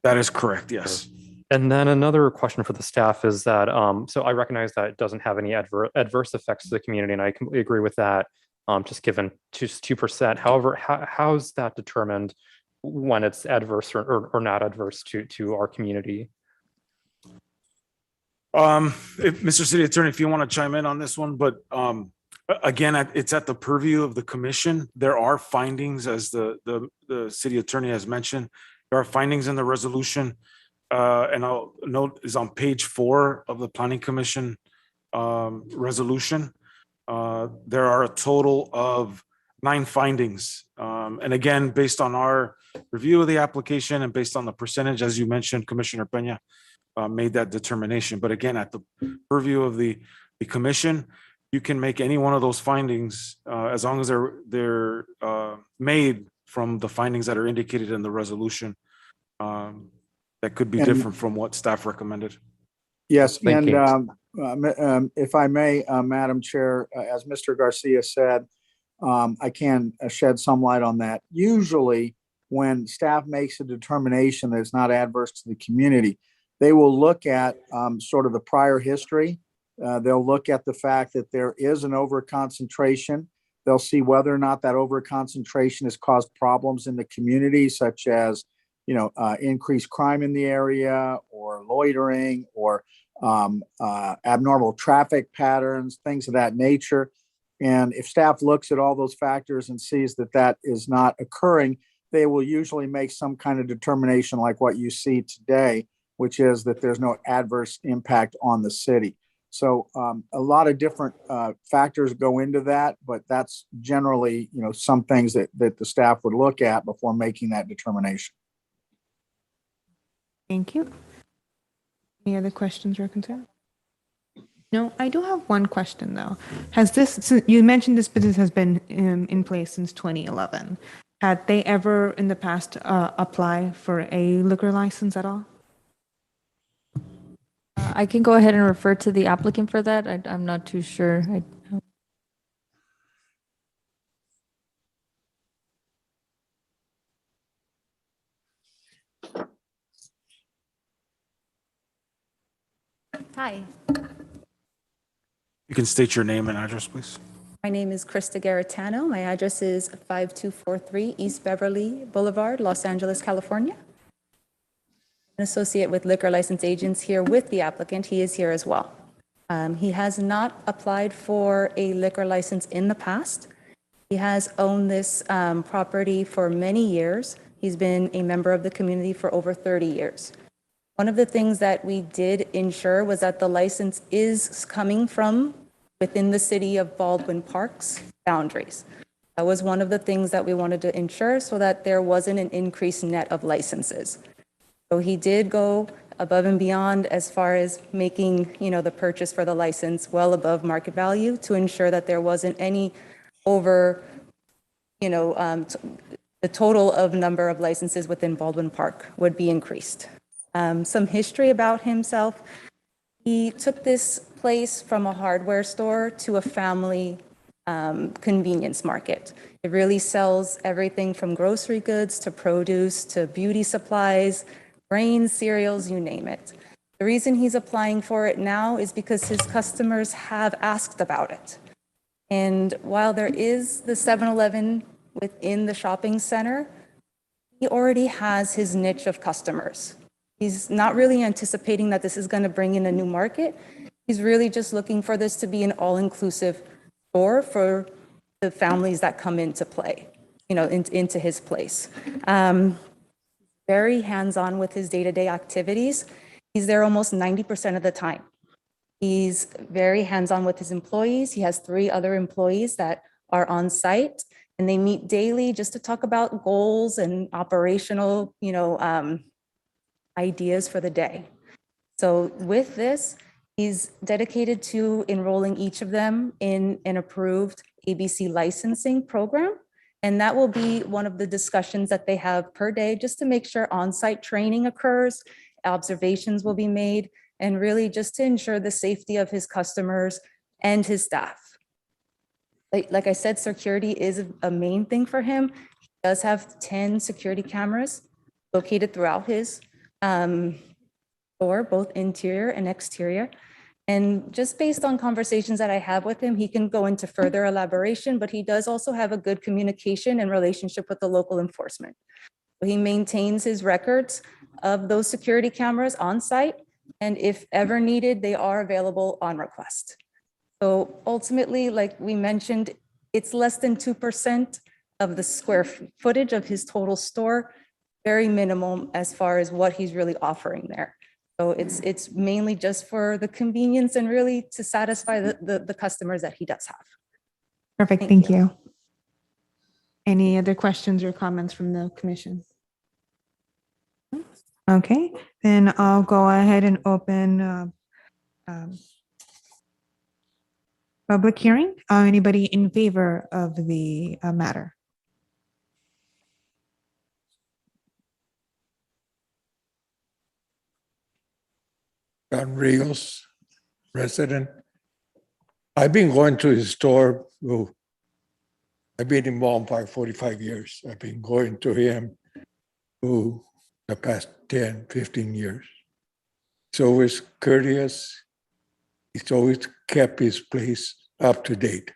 That is correct, yes. And then another question for the staff is that, so I recognize that it doesn't have any adverse effects to the community, and I completely agree with that, just given just 2%. However, how's that determined when it's adverse or not adverse to our community? Mr. City Attorney, if you want to chime in on this one, but again, it's at the purview of the commission. There are findings, as the city attorney has mentioned. There are findings in the resolution, and I'll note is on page 4 of the Planning Commission resolution. There are a total of 9 findings. And again, based on our review of the application and based on the percentage, as you mentioned, Commissioner Peña made that determination. But again, at the purview of the commission, you can make any one of those findings as long as they're made from the findings that are indicated in the resolution. That could be different from what staff recommended. Yes, Thank and you. if I may, Madam Chair, as Mr. Garcia said, I can shed some light on that. Usually, when staff makes a determination that it's not adverse to the community, they will look at sort of the prior history. They'll look at the fact that there is an overconcentration. They'll see whether or not that overconcentration has caused problems in the community, such as, increased crime in the area, or loitering, or abnormal traffic patterns, things of that nature. And if staff looks at all those factors and sees that that is not occurring, they will usually make some kind of determination like what you see today, which is that there's no adverse impact on the city. So a lot of different factors go into that, but that's generally, some things that the staff would look at before making that determination. Thank you. Any other questions or concerns? No, I do have one question though. You mentioned this business has been in place since 2011. Had they ever in the past apply for a liquor license at all? I can go ahead and refer to the applicant for that. I'm not too sure. Hi, You can state your name and address, please. my name is Krista Garitano. My address is 5243 East Beverly Boulevard, Los Angeles, California. An associate with liquor license agents here with the applicant. He is here as well. He has not applied for a liquor license in the past. He has owned this property for many years. He's been a member of the community for over 30 years. One of the things that we did ensure was that the license is coming from within the city of Baldwin Park's boundaries. That was one of the things that we wanted to ensure so that there wasn't an increased net of licenses. So he did go above and beyond as far as making, the purchase for the license well above market value to ensure that there wasn't any over, the total of number of licenses within Baldwin Park would be increased. Some history about himself. He took this place from a hardware store to a family convenience market. It really sells everything from grocery goods to produce to beauty supplies, grains, cereals, you name it. The reason he's applying for it now is because his customers have asked about it. And while there is the 7-Eleven within the shopping center, he already has his niche of customers. He's not really anticipating that this is going to bring in a new market. He's really just looking for this to be an all-inclusive store for the families that come into play, into his place. Very hands-on with his day-to-day activities. He's there almost 90% of the time. He's very hands-on with his employees. He has 3 other employees that are on site, and they meet daily just to talk about goals and operational, ideas for the day. So with this, he's dedicated to enrolling each of them in an approved ABC licensing program. And that will be one of the discussions that they have per day, just to make sure on-site training occurs, observations will be made, and really just to ensure the safety of his customers and his staff. Like I said, security is a main thing for him. He does have 10 security cameras located throughout his store, both interior and exterior. And just based on conversations that I have with him, he can go into further elaboration, but he does also have a good communication and relationship with the local enforcement. He maintains his records of those security cameras on site, and if ever needed, they are available on request. So ultimately, like we mentioned, it's less than 2% of the square footage of his total store, very minimum as far as what he's really offering there. So it's mainly just for the convenience and really to satisfy the customers that he does have. Perfect, thank you. Any other questions or comments from the commission? Okay, then I'll go ahead and open public hearing. Anybody in favor of the matter? Don Rios, resident. I've been going to his store. Oh, I've been in Ballpark 45 years. I've been going to him the past 10, 15 years. He's always courteous. He's always kept his place up to date.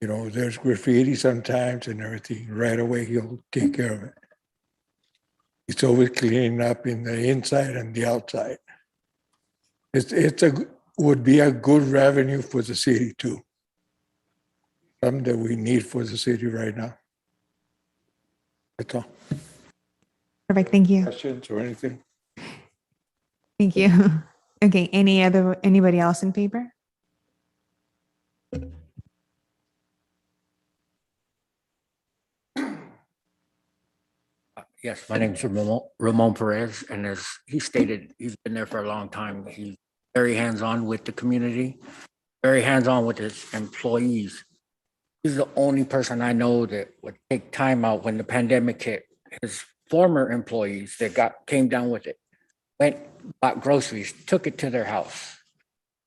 You know, there's graffiti sometimes and everything. Right away, he'll take care of it. It's always cleaning up in the inside and the outside. Would be a good revenue for the city too. Something that we need for the city right now. That's all. Perfect, thank you. Questions or anything? Thank you. Okay, anybody else in favor? Yes, my name's Ramon Perez, and as he stated, he's been there for a long time. He's very hands-on with the community, very hands-on with his employees. He's the only person I know that would take time out when the pandemic hit. His former employees that came down with it, went, bought groceries, took it to their house.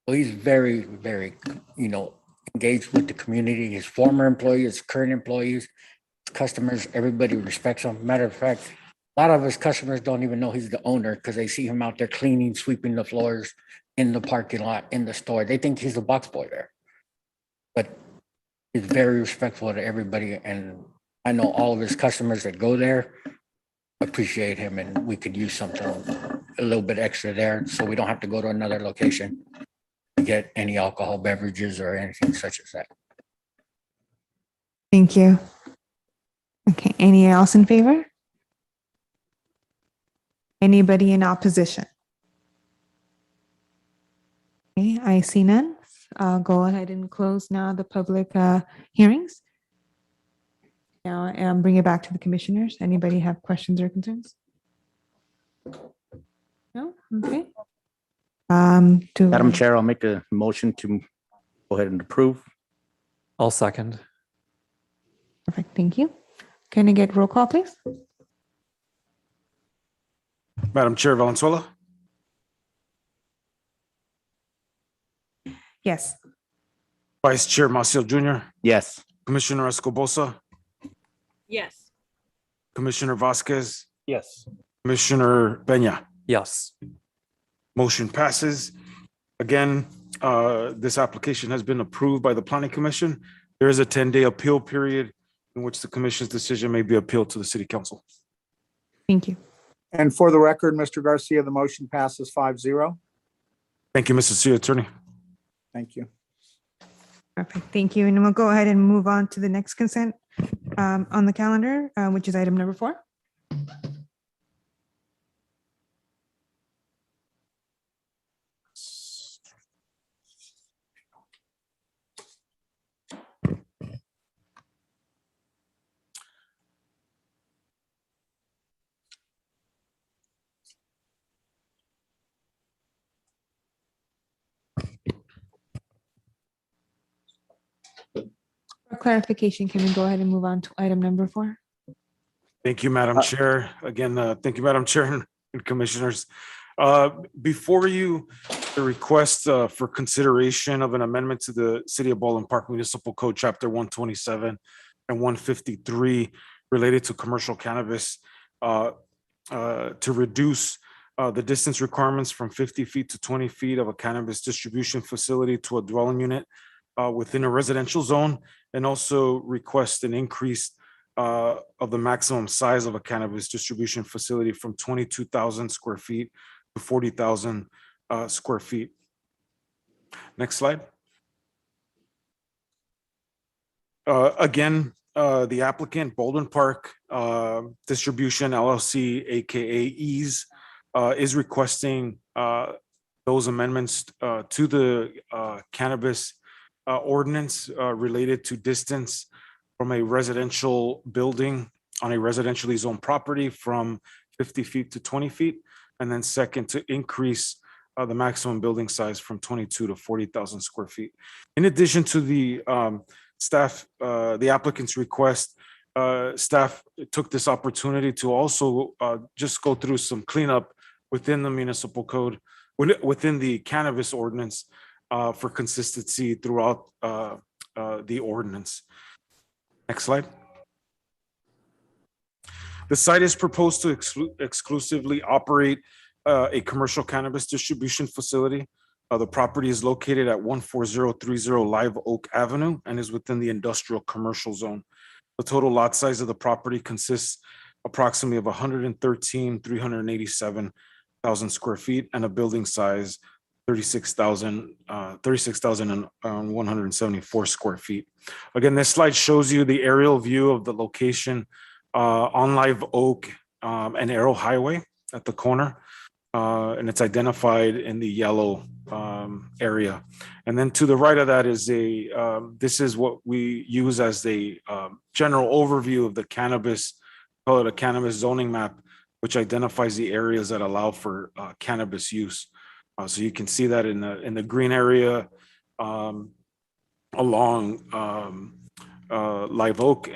So he's very, very, engaged with the community. His former employees, current employees, customers, everybody respects him. Matter of fact, a lot of his customers don't even know he's the owner because they see him out there cleaning, sweeping the floors in the parking lot, in the store. They think he's a box boy there. But he's very respectful to everybody. And I know all of his customers that go there appreciate him, and we could use something a little bit extra there so we don't have to go to another location to get any alcohol beverages or anything such as that. Thank you. Okay, any else in favor? Anybody in opposition? Okay, I see none. I'll go ahead and close now the public hearings. Now, bring it back to the commissioners. Anybody have questions or concerns? No? Okay. Madam Chair, I'll make a motion to go ahead and approve. I'll second. Perfect, thank you. Can I get roll call, please? Madam Chair Valenzuela, Yes. Vice Chair Maciel Jr., Yes. Commissioner Escobosa, Yes. Commissioner Vasquez, Yes. Commissioner Peña. Yes. Motion passes. Again, this application has been approved by the Planning Commission. There is a 10-day appeal period in which the commission's decision may be appealed to the City Council. Thank you. And for the record, Mr. Garcia, the motion passes 5-0. Thank you, Mr. City Attorney. Thank you. Perfect, thank you. And we'll go ahead and move on to the next consent on the calendar, which is item number 4. clarification, can we go ahead and move on to item number 4? Thank you, Madam Chair. Again, thank you, Madam Chair and Commissioners. Before you, the request for consideration of an amendment to the City of Baldwin Park Municipal Code, Chapter 127 and 153 related to commercial cannabis to reduce the distance requirements from 50 feet to 20 feet of a cannabis distribution facility to a dwelling unit within a residential zone, and also request an increase of the maximum size of a cannabis distribution facility from 22,000 square feet to 40,000 square feet. Next slide. Again, the applicant, Baldwin Park Distribution LLC, AKA EASE, is requesting those amendments to the cannabis ordinance related to distance from a residential building on a residentially zoned property from 50 feet to 20 feet. And then second, to increase the maximum building size from 22 to 40,000 square feet. In addition to the staff, the applicant's request, staff took this opportunity to also just go through some cleanup within the municipal code, within the cannabis ordinance for consistency throughout the ordinance. Next slide. The site is proposed to exclusively operate a commercial cannabis distribution facility. The property is located at 14030 Live Oak Avenue and is within the industrial commercial zone. The total lot size of the property consists approximately of 113,387,000 square feet and a building size 36,174 square feet. Again, this slide shows you the aerial view of the location on Live Oak and Arrow Highway at the corner. And it's identified in the yellow area. And then to the right of that is this is what we use as a general overview of the cannabis, call it a cannabis zoning map, which identifies the areas that allow for cannabis use. So you can see that in the green area along Live Oak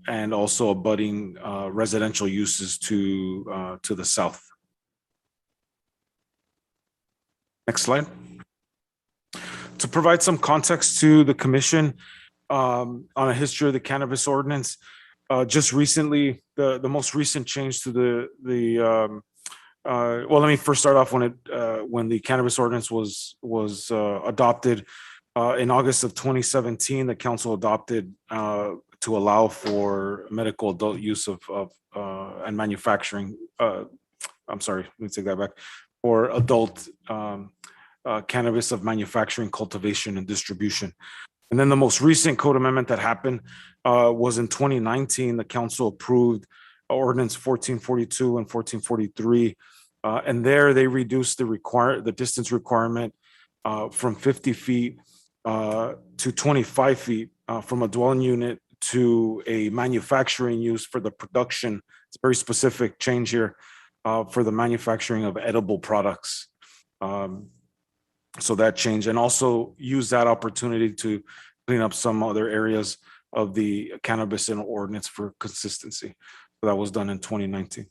and also abutting residential uses to the south. Next slide. To provide some context to the commission on a history of the cannabis ordinance, just recently, the most recent change to well, let me first start off when the cannabis ordinance was adopted in August of 2017. The council adopted to allow for medical adult use of and manufacturing. I'm sorry, let me take that back. For adult cannabis of manufacturing, cultivation, and distribution. And then the most recent code amendment that happened was in 2019. The council approved Ordinance 1442 and 1443. And there they reduced the distance requirement from 50 feet to 25 feet from a dwelling unit to a manufacturing use for the production. It's a very specific change here for the manufacturing of edible products. So that changed, and also use that opportunity to clean up some other areas of the cannabis and ordinance for consistency. So that was done in 2019.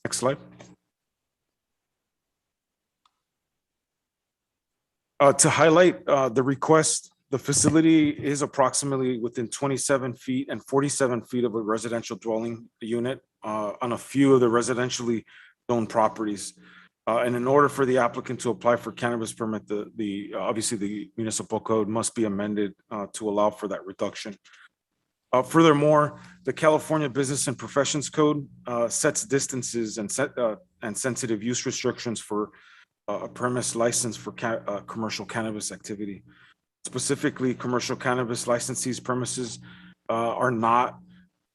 Next slide. To highlight the request, the facility is approximately within 27 feet and 47 feet of a residential dwelling unit on a few of the residentially zoned properties. And in order for the applicant to apply for cannabis permit, obviously the municipal code must be amended to allow for that reduction. Furthermore, the California Business and Professions Code sets distances and sensitive use restrictions for a premise license for commercial cannabis activity. Specifically, commercial cannabis licensees premises are not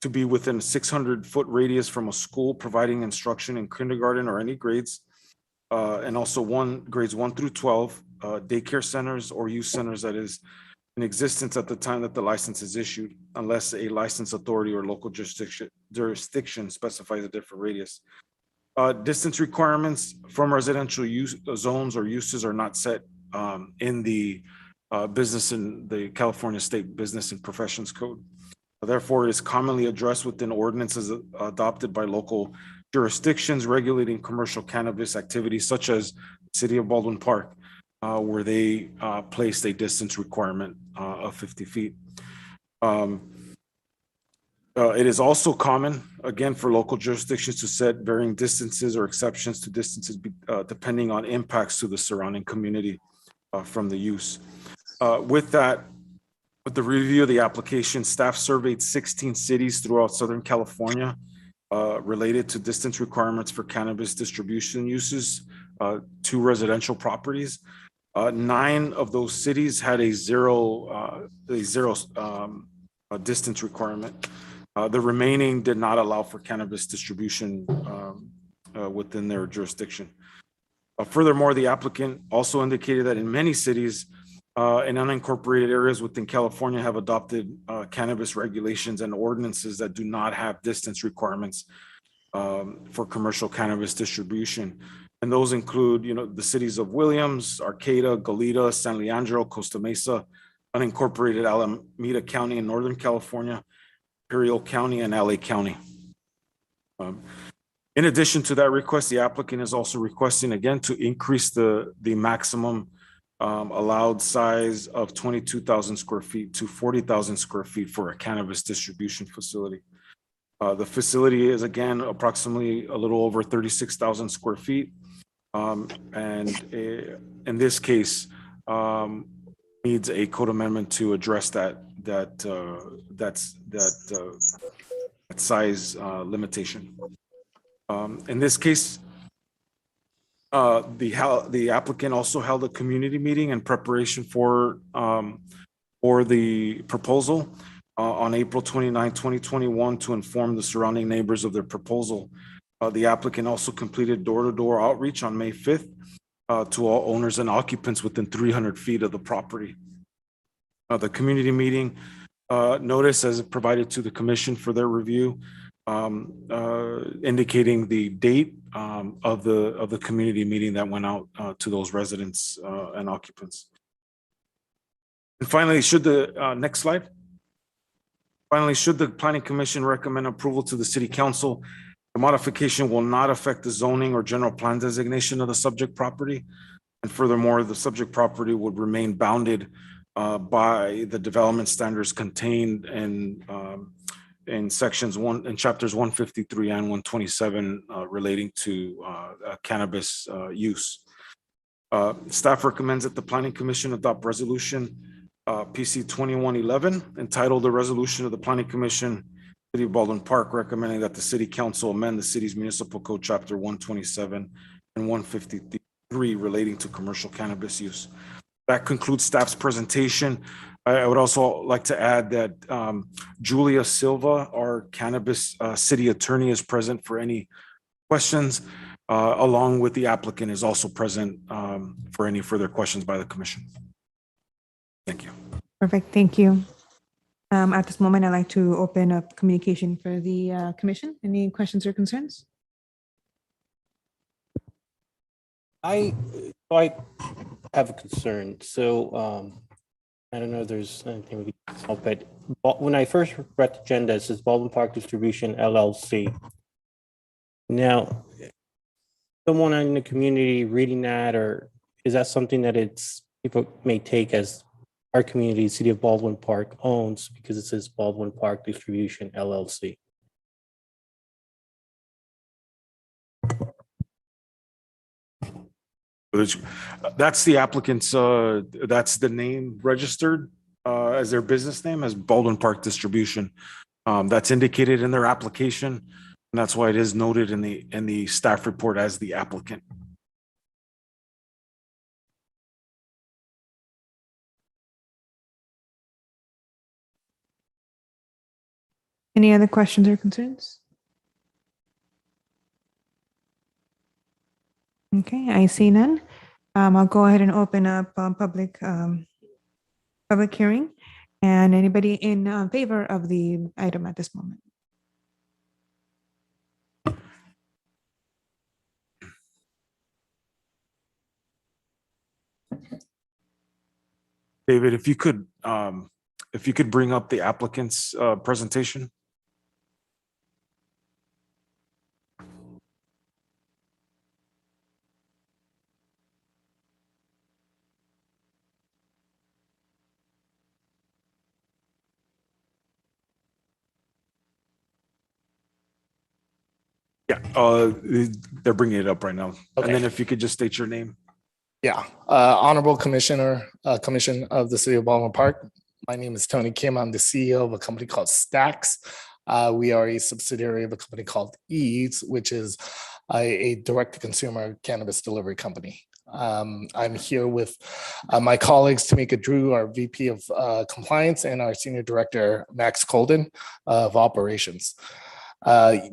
to be within a 600-foot radius from a school providing instruction in kindergarten or any grades, and also grades 1 through 12, daycare centers or youth centers that is in existence at the time that the license is issued, unless a license authority or local jurisdiction specifies a different radius. Distance requirements from residential use zones or uses are not set in the business in the California State Business and Professions Code. Therefore, it is commonly addressed within ordinances adopted by local jurisdictions regulating commercial cannabis activities such as City of Baldwin Park, where they placed a distance requirement of 50 feet. It is also common, again, for local jurisdictions to set varying distances or exceptions to distances depending on impacts to the surrounding community from the use. With that, with the review of the application, staff surveyed 16 cities throughout Southern California related to distance requirements for cannabis distribution uses to residential properties. 9 of those cities had a zero distance requirement. The remaining did not allow for cannabis distribution within their jurisdiction. Furthermore, the applicant also indicated that in many cities and unincorporated areas within California have adopted cannabis regulations and ordinances that do not have distance requirements for commercial cannabis distribution. And those include, the cities of Williams, Arcata, Goleta, San Leandro, Costa Mesa, unincorporated Alameda County in Northern California, Imperial County, and LA County. In addition to that request, the applicant is also requesting again to increase the maximum allowed size of 22,000 square feet to 40,000 square feet for a cannabis distribution facility. The facility is again approximately a little over 36,000 square feet. And in this case, needs a code amendment to address that size limitation. In this case, the applicant also held a community meeting in preparation for the proposal on April 29, 2021 to inform the surrounding neighbors of their proposal. The applicant also completed door-to-door outreach on May 5th to all owners and occupants within 300 feet of the property. The community meeting notice as provided to the commission for their review, indicating the date of the community meeting that went out to those residents and occupants. And finally, next slide. Finally, should the Planning Commission recommend approval to the City Council, the modification will not affect the zoning or general plan designation of the subject property. And furthermore, the subject property would remain bounded by the development standards contained in chapters 153 and 127 relating to cannabis use. Staff recommends that the Planning Commission adopt resolution PC 2111 entitled the resolution of the Planning Commission, City of Baldwin Park, recommending that the City Council amend the city's municipal code chapter 127 and 153 relating to commercial cannabis use. That concludes staff's presentation. I would also like to add that Julia Silva, our cannabis city attorney, is present for any questions, along with the applicant is also present for any further questions by the commission. Thank you. Perfect. Thank you. At this moment, I'd like to open up communication for the commission. Any questions or concerns? I have a concern. So I don't know if there's anything we can help, but when I first read the agenda, it says Baldwin Park Distribution LLC. Now, someone in the community reading that, or is that something that people may take as our community, City of Baldwin Park, owns because it says Baldwin Park Distribution LLC? That's the applicant's, that's the name registered as their business name as Baldwin Park Distribution. That's indicated in their application, and that's why it is noted in the staff report as the applicant. Any other questions or concerns? Okay, I see none. I'll go ahead and open up public hearing. And anybody in favor of the item at this moment? David, if you could bring up the applicant's presentation. Yeah, they're bringing it up right now. And Okay. then if you could just state your name. Yeah, Honorable Commissioner, Commission of the City of Baldwin Park. My name is Tony Kim. I'm the CEO of a company called Stacks. We are a subsidiary of a company called Eads, which is a direct-to-consumer cannabis delivery company. I'm here with my colleagues, Tamika Drew, our VP of Compliance, and our Senior Director, Max Colden of Operations.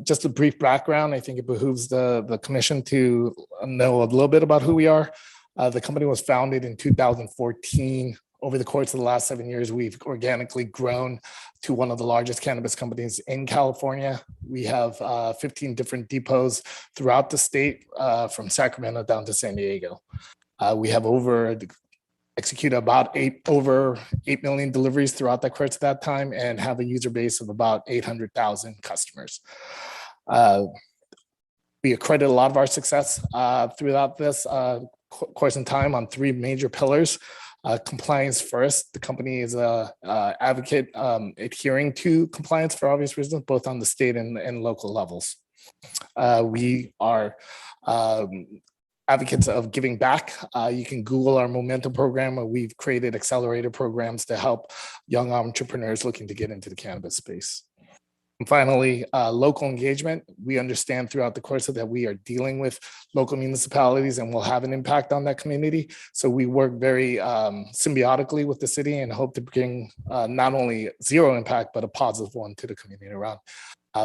Just a brief background, I think it behooves the commission to know a little bit about who we are. The company was founded in 2014. Over the course of the last 7 years, we've organically grown to one of the largest cannabis companies in California. We have 15 different depots throughout the state, from Sacramento down to San Diego. We have executed about over 8 million deliveries throughout the course of that time and have a user base of about 800,000 customers. We accredit a lot of our success throughout this course in time on 3 major pillars. Compliance first. The company is a advocate adhering to compliance for obvious reasons, both on the state and local levels. We are advocates of giving back. You can Google our Momentum program, where we've created accelerator programs to help young entrepreneurs looking to get into the cannabis space. And finally, local engagement. We understand throughout the course of that we are dealing with local municipalities and will have an impact on that community. So we work very symbiotically with the city and hope to bring not only zero impact, but a positive one to the community around.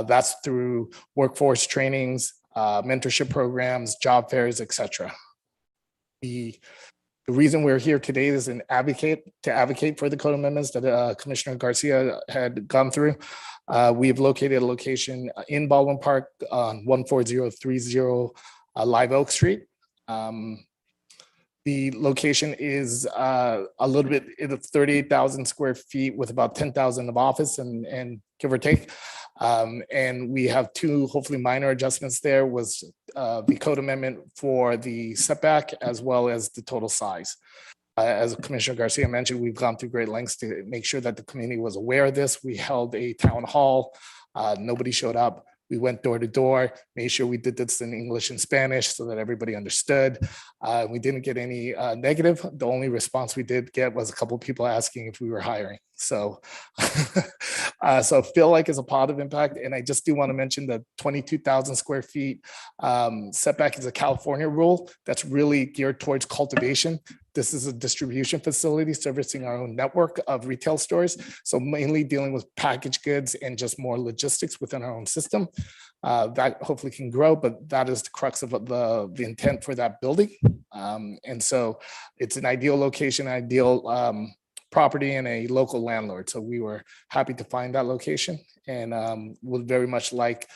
That's through workforce trainings, mentorship programs, job fairs, etc. The reason we're here today is to advocate for the code amendments that Commissioner Garcia had gone through. We have located a location in Baldwin Park on 14030 Live Oak Street. The location is a little bit, it's 38,000 square feet with about 10,000 of office and give or take. And we have 2 hopefully minor adjustments there, was the code amendment for the setback as well as the total size. As Commissioner Garcia mentioned, we've gone through great lengths to make sure that the community was aware of this. We held a town hall. Nobody showed up. We went door to door, made sure we did this in English and Spanish so that everybody understood. We didn't get any negative. The only response we did get was a couple of people asking if we were hiring. So, so feel like it's a positive impact. And I just do want to mention that 22,000 square feet setback is a California rule that's really geared towards cultivation. This is a distribution facility servicing our own network of retail stores. So mainly dealing with packaged goods and just more logistics within our own system. That hopefully can grow, but that is the crux of the intent for that building. And so it's an ideal location, ideal property, and a local landlord. So we were happy to find that location and would very much like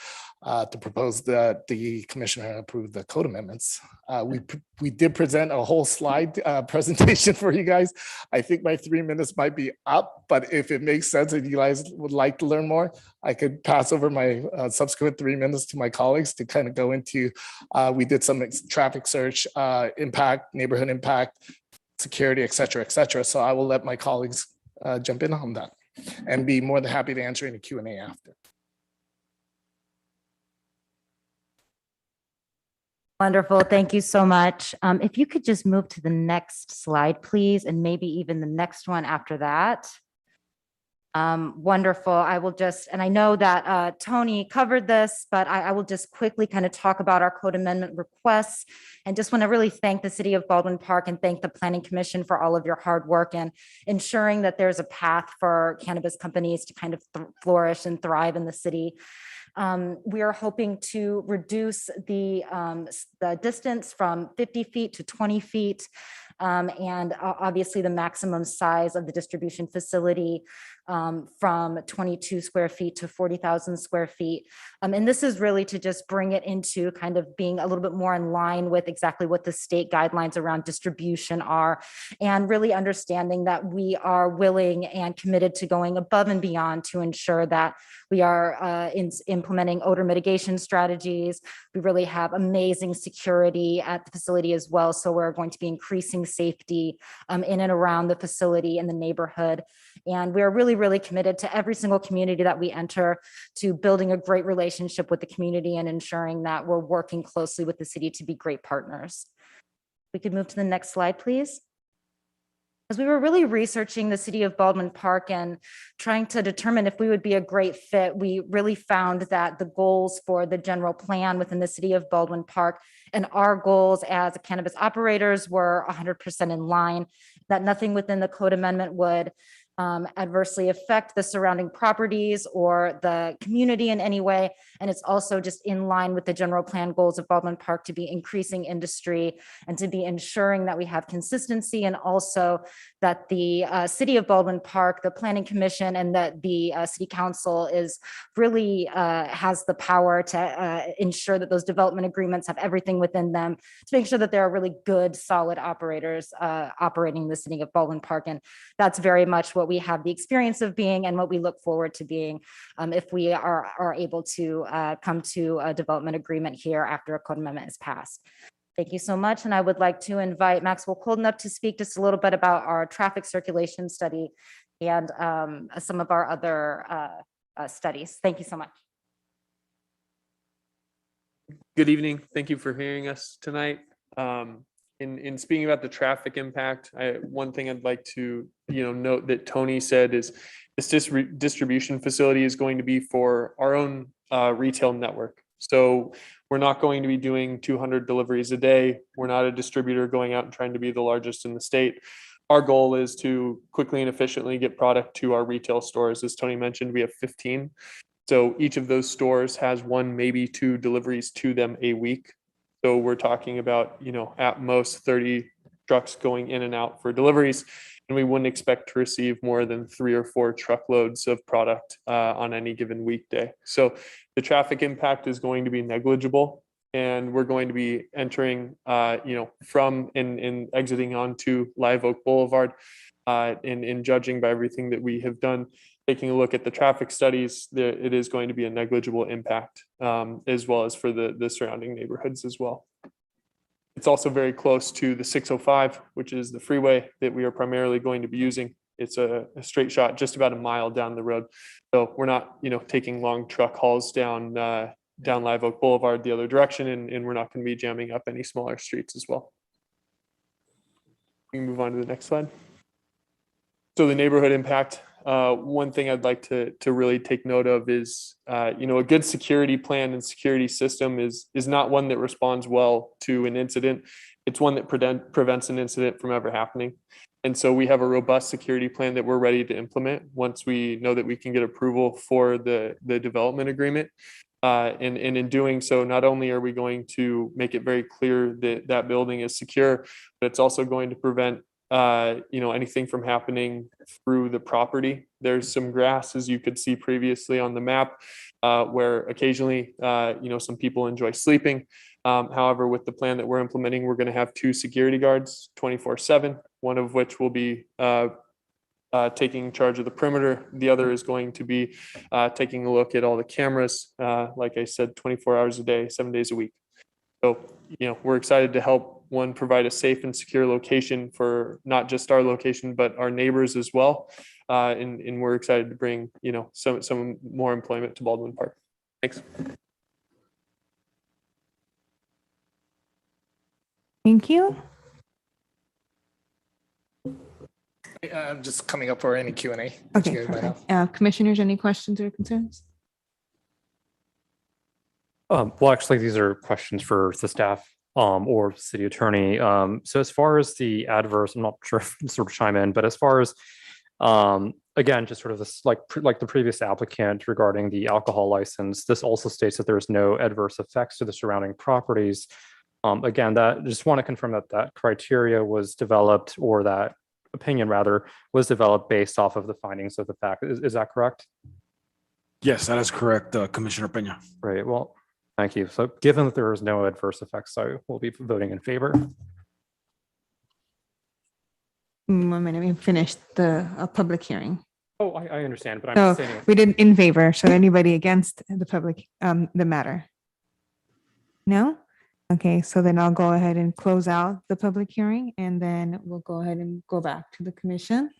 to propose that the commissioner approve the code amendments. We did present a whole slide presentation for you guys. I think my 3 minutes might be up, but if it makes sense and you guys would like to learn more, I could pass over my subsequent 3 minutes to my colleagues to kind of go into, we did some traffic search, impact, neighborhood impact, security, et cetera, et cetera. So I will let my colleagues jump in on that and be more than happy to answer any Q&A after. Wonderful. Thank you so much. If you could just move to the next slide, please, and maybe even the next one after that. Wonderful. I will just, and I know that Tony covered this, but I will just quickly kind of talk about our code amendment requests and just want to really thank the City of Baldwin Park and thank the Planning Commission for all of your hard work and ensuring that there's a path for cannabis companies to kind of flourish and thrive in the city. We are hoping to reduce the distance from 50 feet to 20 feet. And obviously the maximum size of the distribution facility from 22 square feet to 40,000 square feet. And this is really to just bring it into kind of being a little bit more in line with exactly what the state guidelines around distribution are, and really understanding that we are willing and committed to going above and beyond to ensure that we are implementing odor mitigation strategies. We really have amazing security at the facility as well. So we're going to be increasing safety in and around the facility and the neighborhood. And we're really, really committed to every single community that we enter to building a great relationship with the community and ensuring that we're working closely with the city to be great partners. We could move to the next slide, please. As we were really researching the city of Baldwin Park and trying to determine if we would be a great fit, we really found that the goals for the general plan within the city of Baldwin Park and our goals as cannabis operators were 100% in line, that nothing within the code amendment would adversely affect the surrounding properties or the community in any way. And it's also just in line with the general plan goals of Baldwin Park to be increasing industry and to be ensuring that we have consistency, and also that the city of Baldwin Park, the planning commission, and that the city council is really has the power to ensure that those development agreements have everything within them to make sure that there are really good, solid operators operating the city of Baldwin Park. And that's very much what we have the experience of being and what we look forward to being if we are able to come to a development agreement here after a code amendment is passed. Thank you so much. And I would like to invite Maxwell Colden up to speak just a little bit about our traffic circulation study and some of our other studies. Thank you so much. Good evening. Thank you for hearing us tonight. In speaking about the traffic impact, one thing I'd like to note that Tony said is this distribution facility is going to be for our own retail network. So we're not going to be doing 200 deliveries a day. We're not a distributor going out and trying to be the largest in the state. Our goal is to quickly and efficiently get product to our retail stores. As Tony mentioned, we have 15. So each of those stores has 1, maybe 2 deliveries to them a week. So we're talking about, at most 30 trucks going in and out for deliveries. And we wouldn't expect to receive more than 3 or 4 truckloads of product on any given weekday. So the traffic impact is going to be negligible. And we're going to be entering, from and exiting onto Live Oak Boulevard. In judging by everything that we have done, taking a look at the traffic studies, it is going to be a negligible impact, as well as for the surrounding neighborhoods as well. It's also very close to the 605, which is the freeway that we are primarily going to be using. It's a straight shot, just about a mile down the road. So we're not, taking long truck hauls down Live Oak Boulevard the other direction, and we're not going to be jamming up any smaller streets as well. We can move on to the next slide. So the neighborhood impact, one thing I'd like to really take note of is, a good security plan and security system is not one that responds well to an incident. It's one that prevents an incident from ever happening. And so we have a robust security plan that we're ready to implement once we know that we can get approval for the development agreement. And in doing so, not only are we going to make it very clear that that building is secure, but it's also going to prevent anything from happening through the property. There's some grass, as you could see previously on the map, where occasionally, some people enjoy sleeping. However, with the plan that we're implementing, we're going to have 2 security guards 24/7, one of which will be taking charge of the perimeter. The other is going to be taking a look at all the cameras, like I said, 24 hours a day, 7 days a week. So, we're excited to help provide a safe and secure location for not just our location, but our neighbors as well. And we're excited to bring, some more employment to Baldwin Park. Thanks. Thank you. I'm just coming up for any Q&A. Okay, perfect. Commissioners, any questions or concerns? Well, actually, these are questions for the staff or city attorney. So as far as the adverse, I'm not sure if sort of chime in, but as far as again, just sort of this, like the previous applicant regarding the alcohol license, this also states that there's no adverse effects to the surrounding properties. Again, that just want to confirm that that criteria was developed, or that opinion rather was developed based off of the findings of the fact. Is that correct? Yes, that is correct, Commissioner Peña. Right. Well, thank you. So given that there is no adverse effects, I will be voting in favor. 1 minute, we finished the public hearing. Oh, I understand, but I'm So saying. we did in favor. So anybody against the public, the matter? No? Okay, so then I'll go ahead and close out the public hearing, and then we'll go ahead and go back to the commission.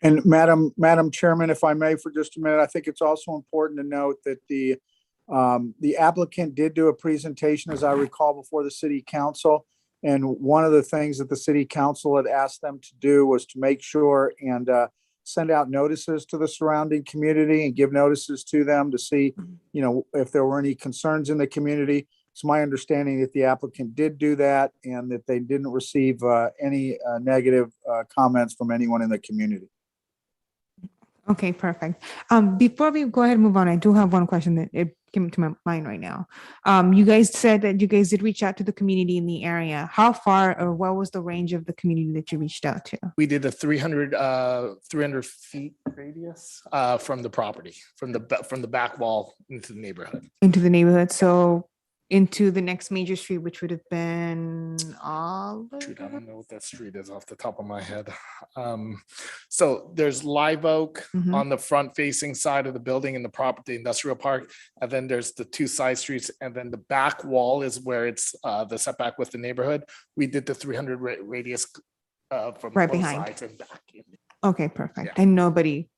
And Madam Chairman, if I may, for just a minute, I think it's also important to note that the applicant did do a presentation, as I recall, before the city council. And one of the things that the city council had asked them to do was to make sure and send out notices to the surrounding community and give notices to them to see, you know, if there were any concerns in the community. It's my understanding that the applicant did do that and that they didn't receive any negative comments from anyone in the community. Okay, perfect. Before we go ahead and move on, I do have one question that it came to my mind right now. You guys said that you guys did reach out to the community in the area. How far, or what was the range of the community that you reached out to? We did a 300 feet radius from the property, from the back wall into the neighborhood. Into the neighborhood, so into the next major street, which would have been Olive? Shoot, I don't know what that street is off the top of my head. So there's Live Oak on the front facing side of the building in the property industrial park. And then there's the two side streets. And then the back wall is where it's the setback with the neighborhood. We did the 300 radius from Right both behind. sides and back. Okay, perfect. And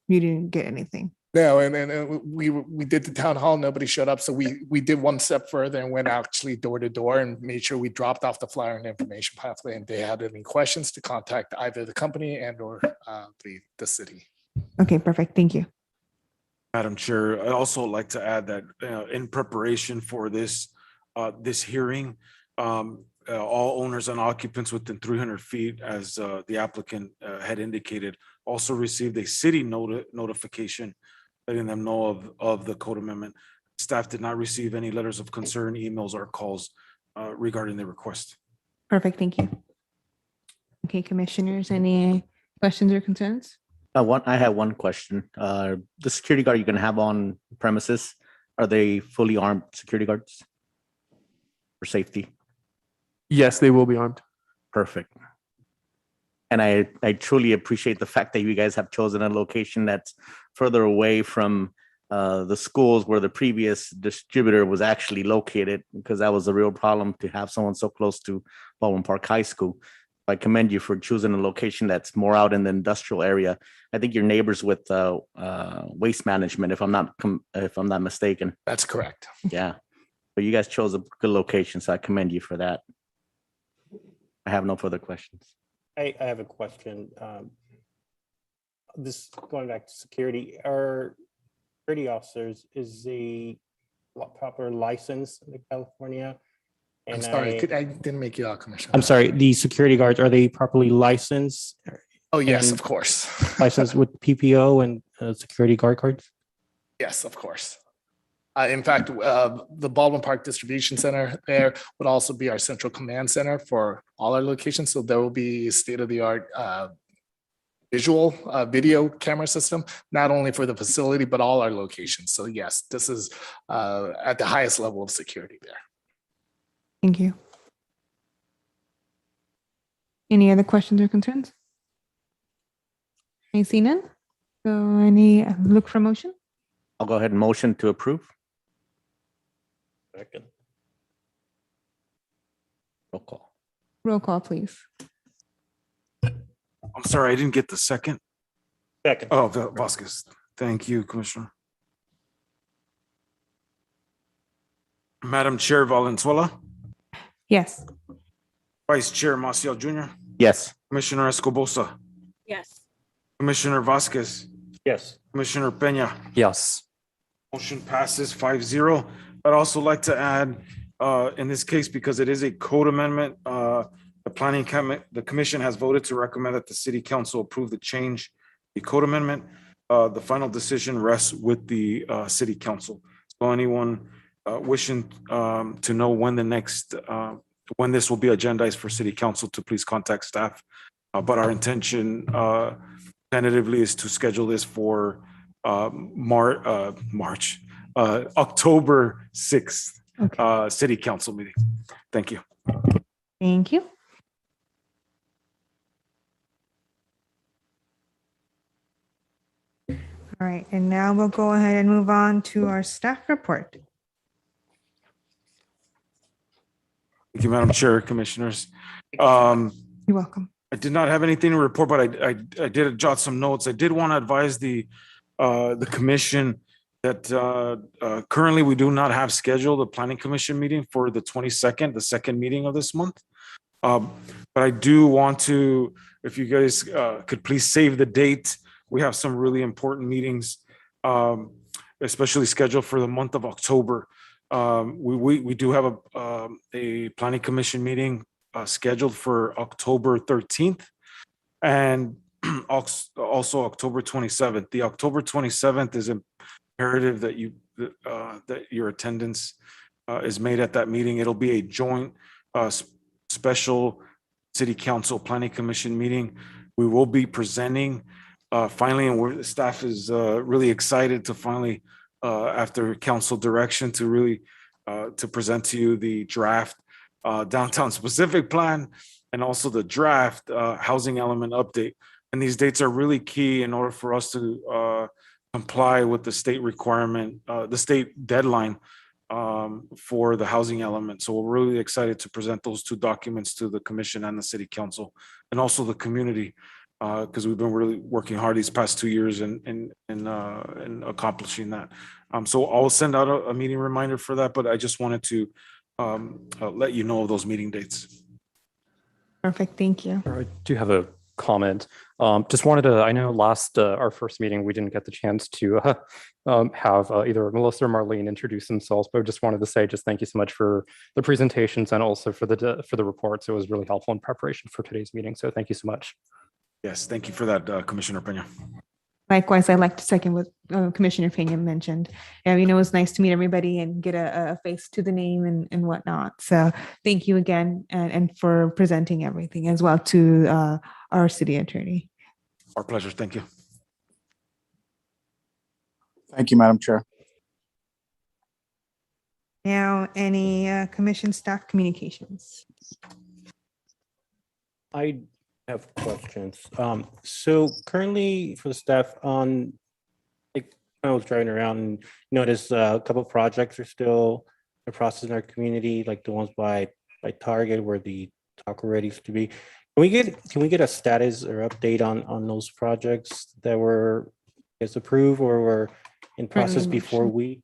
you didn't get anything. No, and we did the town hall, nobody showed up, so we did one step further and went actually door to door and made sure we dropped off the flyer and information pathway, and they had any questions to contact either the company and or the city. Okay, perfect. Thank you. Madam Chair, I'd also like to add that in preparation for this hearing, all owners and occupants within 300 feet, as the applicant had indicated, also received a city notification letting them know of the code amendment. Staff did not receive any letters of concern, emails, or calls regarding the request. Perfect. Thank you. Okay, commissioners, any questions or concerns? I have one question. The security guard you're gonna have on premises, are they fully armed security guards for safety? Yes, they will be armed. Perfect. And I truly appreciate the fact that you guys have chosen a location that's further away from the schools where the previous distributor was actually located, because that was a real problem to have someone so close to Baldwin Park High School. I commend you for choosing a location that's more out in the industrial area. I think you're neighbors with Waste Management, if I'm not mistaken. That's correct. Yeah, but you guys chose a good location, so I commend you for that. I have no further questions. I have a question. This going back to security, are security officers is a proper license in California? I'm And sorry, I didn't make you out, Commissioner. I'm sorry, the security guards, are they properly licensed? Oh, yes, And of course. Licensed with PPO and security guard cards? Yes, of course. In fact, the Baldwin Park Distribution Center there would also be our central command center for all our locations. So there will be state-of-the-art video camera system, not only for the facility, but all our locations. So yes, this is at the highest level of security there. Thank you. Any other questions or concerns? I see none. So any look for motion? I'll go ahead and motion to approve. Second. Roll call. Roll call, please. I'm sorry, I didn't get the second. Second. Oh, Vasquez. Thank you, Commissioner. Madam Chair Valenzuela, Yes. Vice Chair Maciel Jr., Yes. Commissioner Escobosa, Yes. Commissioner Vasquez, Yes. Commissioner Peña. Yes. Motion passes 5-0. I'd also like to add, in this case, because it is a code amendment, the commission has voted to recommend that the city council approve the change, the code amendment. the final decision rests with the city council. So anyone wishing to know when the next, when this will be agendized for city council, to please contact staff. But our intention tentatively is to schedule this for October 6th, city council meeting. Thank you. Thank you. All right, and now we'll go ahead and move on to our staff report. Thank you, Madam Chair, Commissioners. You're welcome. I did not have anything to report, but I did jot some notes. I did want to advise the commission that currently we do not have scheduled a planning commission meeting for the 22nd, the second meeting of this month. But I do want to, if you guys could please save the date. We have some really important meetings, especially scheduled for the month of October. We do have a planning commission meeting scheduled for October 13th and also October 27th. The October 27th is imperative that that your attendance is made at that meeting. It'll be a joint special city council planning commission meeting. We will be presenting finally, and the staff is really excited to finally, after council direction, to really to present to you the draft downtown specific plan and also the draft housing element update. And these dates are really key in order for us to comply with the state requirement, the state deadline for the housing element. So we're really excited to present those two documents to the commission and the city council and also the community, because we've been really working hard these past 2 years in accomplishing that. So I'll send out a meeting reminder for that, but I just wanted to let you know of those meeting dates. Perfect, thank you. I do have a comment. Just wanted to, I know our first meeting, we didn't get the chance to have either Melissa or Marlene introduce themselves, but I just wanted to say just thank you so much for the presentations and also for the reports. It was really helpful in preparation for today's meeting. So thank you so much. Yes, thank you for that, Commissioner Peña. Likewise, I'd like to second what Commissioner Peña mentioned. And, it was nice to meet everybody and get a face to the name and whatnot. So thank you again and for presenting everything as well to our city attorney. Our pleasure. Thank you. Thank you, Madam Chair. Now, any commission staff communications? I have questions. So currently for the staff on, like, I was driving around and noticed a couple of projects are still in process in our community, like the ones by Target where the taco ready used to be. Can we get a status or update on those projects that were approved or were in process before we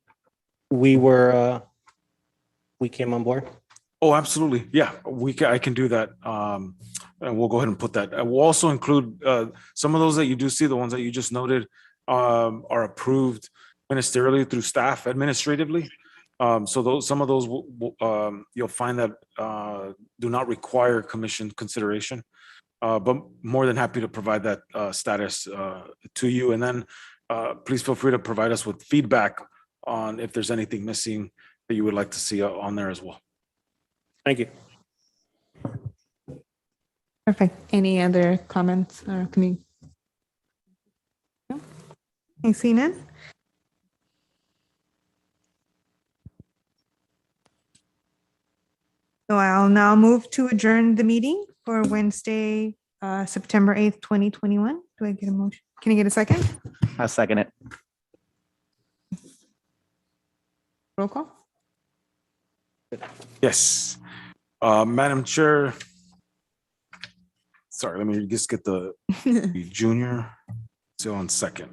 came on board? Oh, absolutely. Yeah, I can do that. And we'll go ahead and put that. We'll also include some of those that you do see, the ones that you just noted are approved ministerially through staff administratively. So some of those you'll find that do not require commission consideration, but more than happy to provide that status to you. And then please feel free to provide us with feedback on if there's anything missing that you would like to see on there as well. Thank you. Perfect. Any other comments or community? No? I see none. So I'll now move to adjourn the meeting for Wednesday, September 8th, 2021. Do I get a motion? Can I get a second? I'll second it. Roll call? Yes. Madam Chair. Sorry, let me just get the junior. So on second.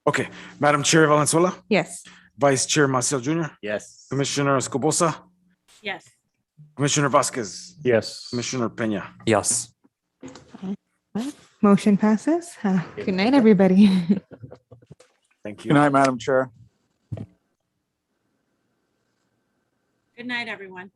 Okay. Madam Chair Valenzuela. Yes. Vice Chair Maciel Jr. Yes. Commissioner Escobosa. Yes. Commissioner Vasquez. Yes. Commissioner Peña. Yes. Motion passes. Good night, everybody. Thank you. Good night, Madam Chair. Good night, everyone.